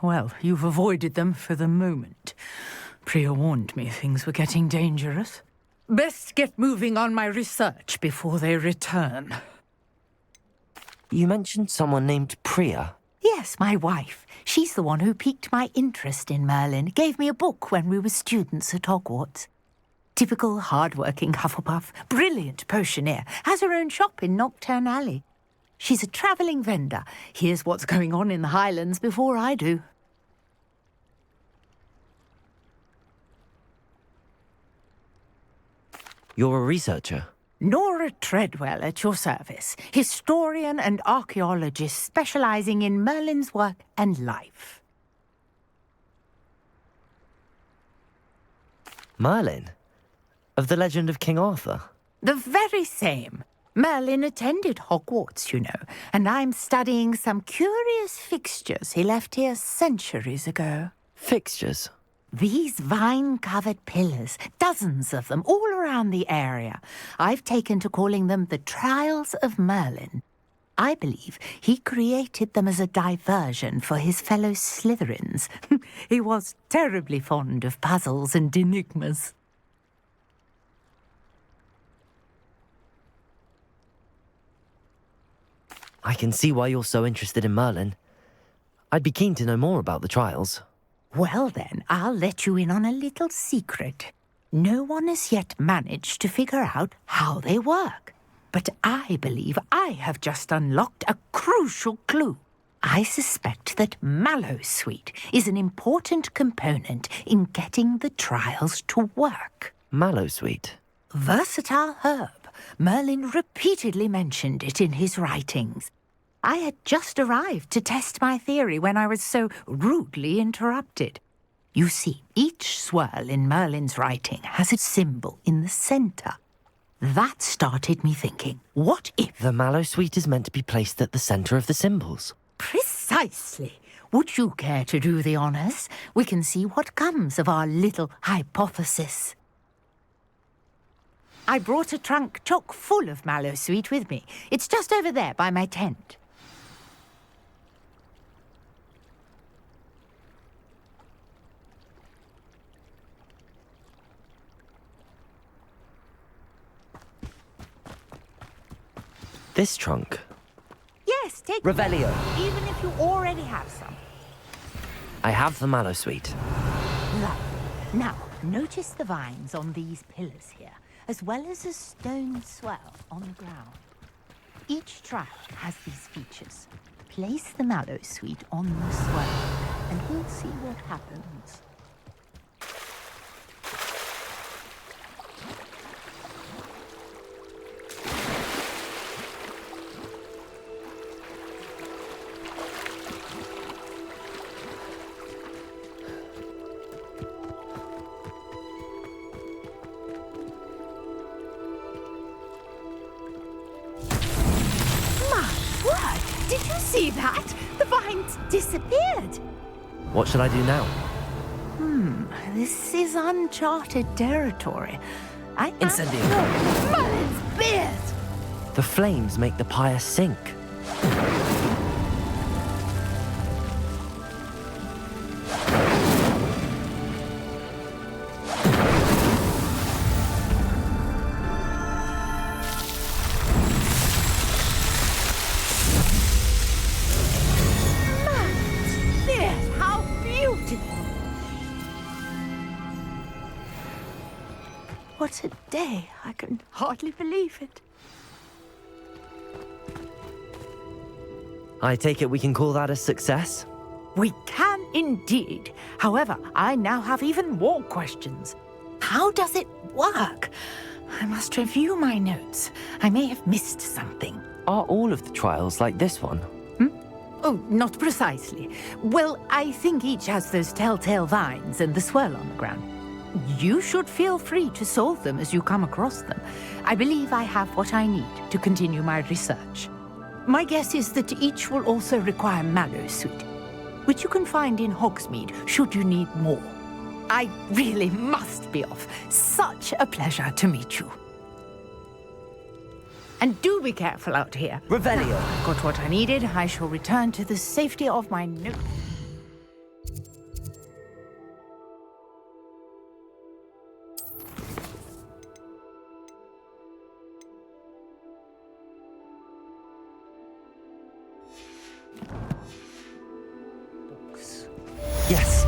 [SPEAKER 15] Well, you've avoided them for the moment. Priya warned me things were getting dangerous. Best get moving on my research before they return.
[SPEAKER 2] You mentioned someone named Priya.
[SPEAKER 15] Yes, my wife. She's the one who piqued my interest in Merlin. Gave me a book when we were students at Hogwarts. Typical hard-working Hufflepuff, brilliant potioneer, has her own shop in Knockturn Alley. She's a travelling vendor. Hears what's going on in the Highlands before I do.
[SPEAKER 2] You're a researcher?
[SPEAKER 15] Nora Treadwell at your service, historian and archaeologist specialising in Merlin's work and life.
[SPEAKER 2] Merlin? Of the legend of King Arthur?
[SPEAKER 15] The very same. Merlin attended Hogwarts, you know, and I'm studying some curious fixtures he left here centuries ago.
[SPEAKER 2] Fixtures?
[SPEAKER 15] These vine-covered pillars, dozens of them, all around the area. I've taken to calling them the Trials of Merlin. I believe he created them as a diversion for his fellow Slytherins. He was terribly fond of puzzles and enigmas.
[SPEAKER 2] I can see why you're so interested in Merlin. I'd be keen to know more about the trials.
[SPEAKER 15] Well then, I'll let you in on a little secret. No one has yet managed to figure out how they work. But I believe I have just unlocked a crucial clue. I suspect that Mallowsweet is an important component in getting the trials to work.
[SPEAKER 2] Mallowsweet?
[SPEAKER 15] Versatile herb. Merlin repeatedly mentioned it in his writings. I had just arrived to test my theory when I was so rudely interrupted. You see, each swirl in Merlin's writing has a symbol in the centre. That started me thinking, what if...
[SPEAKER 2] The Mallowsweet is meant to be placed at the centre of the symbols.
[SPEAKER 15] Precisely. Precisely. Would you care to do the honors? We can see what comes of our little hypothesis. I brought a trunk chock full of mallowsweet with me. It's just over there by my tent.
[SPEAKER 2] This trunk.
[SPEAKER 15] Yes, take
[SPEAKER 2] Revelio.
[SPEAKER 15] it, even if you already have some.
[SPEAKER 2] I have the mallowsweet.
[SPEAKER 15] Lovely. Now, notice the vines on these pillars here, as well as a stone swell on the ground. Each track has these features. Place the mallowsweet on the swell, and we'll see what happens. Did you see that? The vines disappeared.
[SPEAKER 2] What should I do now?
[SPEAKER 15] This is uncharted territory.
[SPEAKER 2] Incendio.
[SPEAKER 15] Merlin's beard!
[SPEAKER 2] The flames make the pyre sink.
[SPEAKER 15] How beautiful! What a day! I can hardly believe it.
[SPEAKER 2] I take it we can call that a success?
[SPEAKER 15] We can indeed. However, I now have even more questions. How does it work? I must review my notes. I may have missed something.
[SPEAKER 2] Are all of the trials like this one?
[SPEAKER 15] Oh, not precisely. Well, I think each has those telltale vines and the swirl on the ground. You should feel free to solve them as you come across them. I believe I have what I need to continue my research. My guess is that each will also require mallowsweet, which you can find in Hogsmeade should you need more. I really must be off. Such a pleasure to meet you. And do be careful out here.
[SPEAKER 2] Revelio.
[SPEAKER 15] I've got what I needed. I shall return to the safety of my note.
[SPEAKER 2] Yes.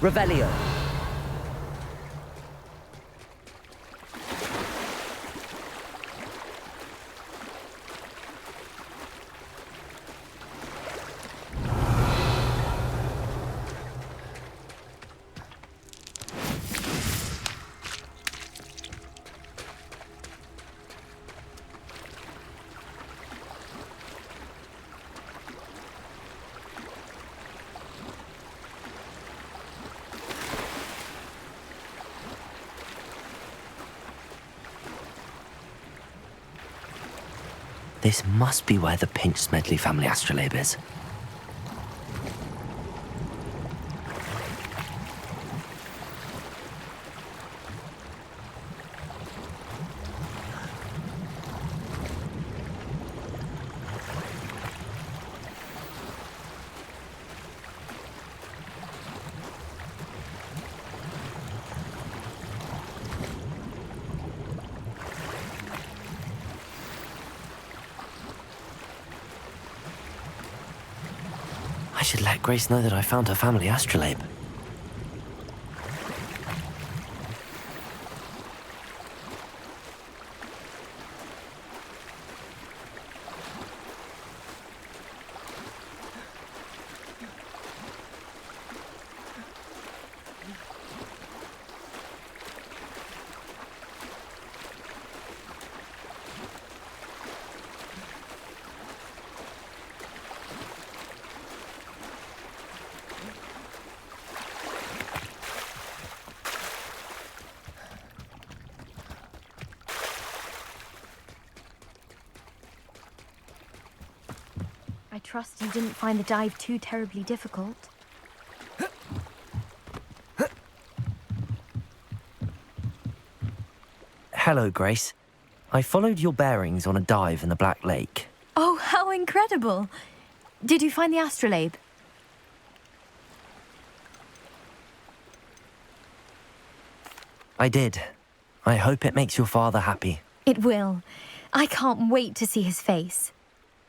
[SPEAKER 2] Revelio. This must be where the Pinch Smedley family astrolabe is. I should let Grace know that I found her family astrolabe.
[SPEAKER 16] trust you didn't find the dive too terribly difficult.
[SPEAKER 2] Hello, Grace. I followed your bearings on a dive in the Black Lake.
[SPEAKER 16] Oh, how incredible! Did you find the astrolabe?
[SPEAKER 2] I did. I hope it makes your father happy.
[SPEAKER 16] It will. I can't wait to see his face.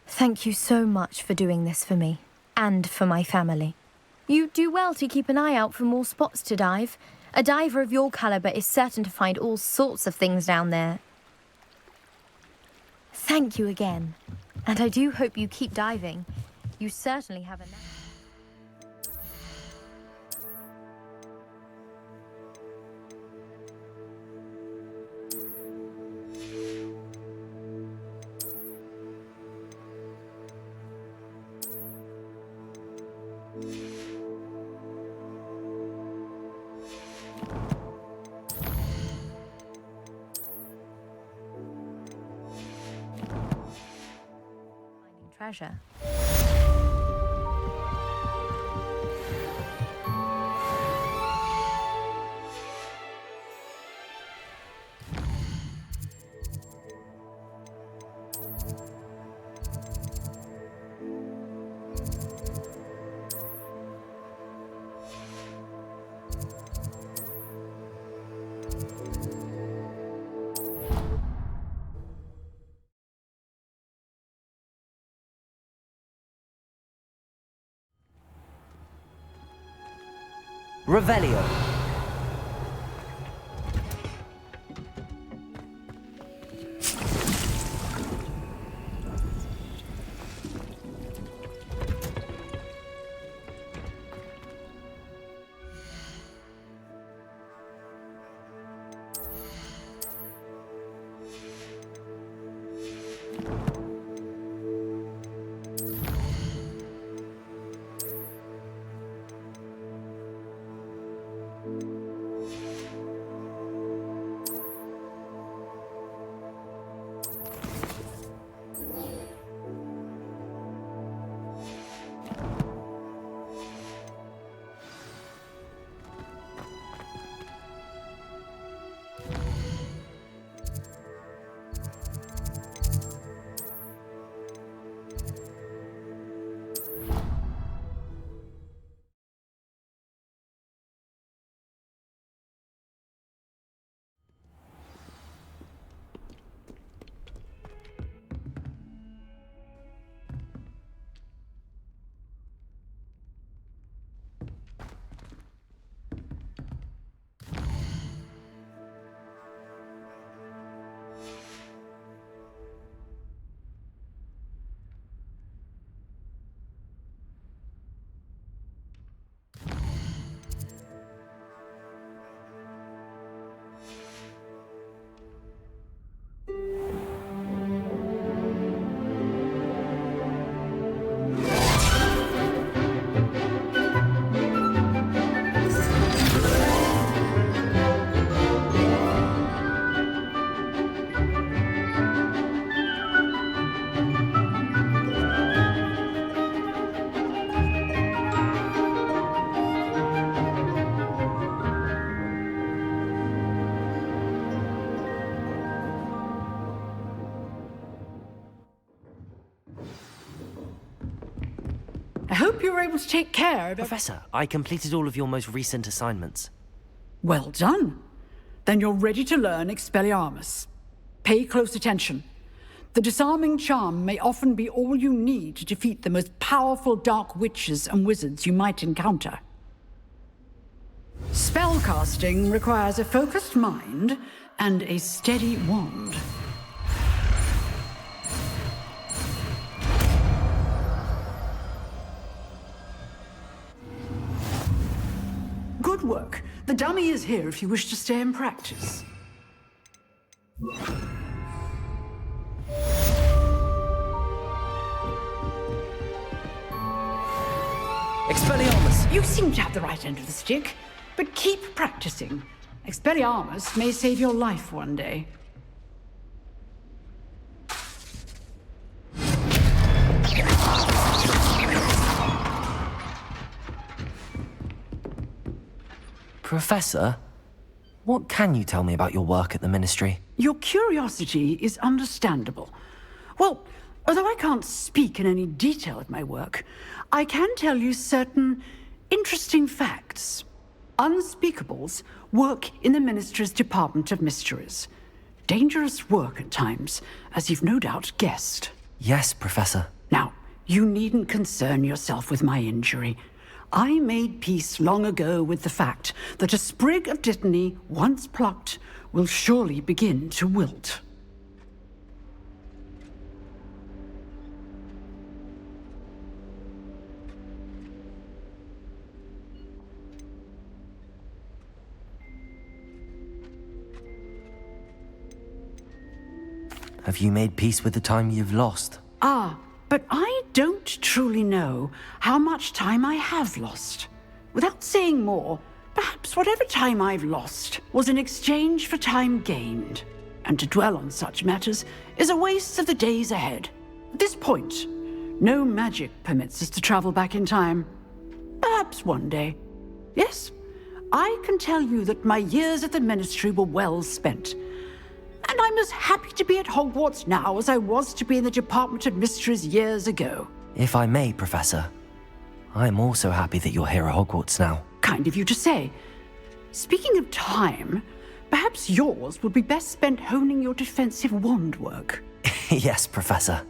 [SPEAKER 16] Thank you so much for doing this for me, and for my family. You do well to keep an eye out for more spots to dive. A diver of your caliber is certain to find all sorts of things down there. Thank you again. And I do hope you keep diving. You certainly have a knack. Treasure.
[SPEAKER 2] Revelio.
[SPEAKER 10] I hope you were able to take care of...
[SPEAKER 2] Professor, I completed all of your most recent assignments.
[SPEAKER 10] Well done. Then you're ready to learn Expelliarmus. Pay close attention. The disarming charm may often be all you need to defeat the most powerful dark witches and wizards you might encounter. Spellcasting requires a focused mind and a steady wand. Good work. The dummy is here if you wish to stay and practice.
[SPEAKER 2] Expelliarmus!
[SPEAKER 10] You seem to have the right end of the stick, but keep practicing. Expelliarmus may save your life one day.
[SPEAKER 2] Professor, what can you tell me about your work at the Ministry?
[SPEAKER 10] Your curiosity is understandable. Well, although I can't speak in any detail of my work, I can tell you certain interesting facts. Unspeakables work in the Ministry's Department of Mysteries. Dangerous work at times, as you've no doubt guessed.
[SPEAKER 2] Yes, Professor.
[SPEAKER 10] Now, you needn't concern yourself with my injury. I made peace long ago with the fact that a sprig of dittany, once plucked, will surely begin to wilt.
[SPEAKER 2] Have you made peace with the time you've lost?
[SPEAKER 10] Ah, but I don't truly know how much time I have lost. Without saying more, perhaps whatever time I've lost was in exchange for time gained. And to dwell on such matters is a waste of the days ahead. At this point, no magic permits us to travel back in time. Perhaps one day. Yes, I can tell you that my years at the Ministry were well spent. And I'm as happy to be at Hogwarts now as I was to be in the Department of Mysteries years ago.
[SPEAKER 2] If I may, Professor, I'm also happy that you're here at Hogwarts now.
[SPEAKER 10] Kind of you to say. Speaking of time, perhaps yours would be best spent honing your defensive wand work.
[SPEAKER 2] Yes, Professor.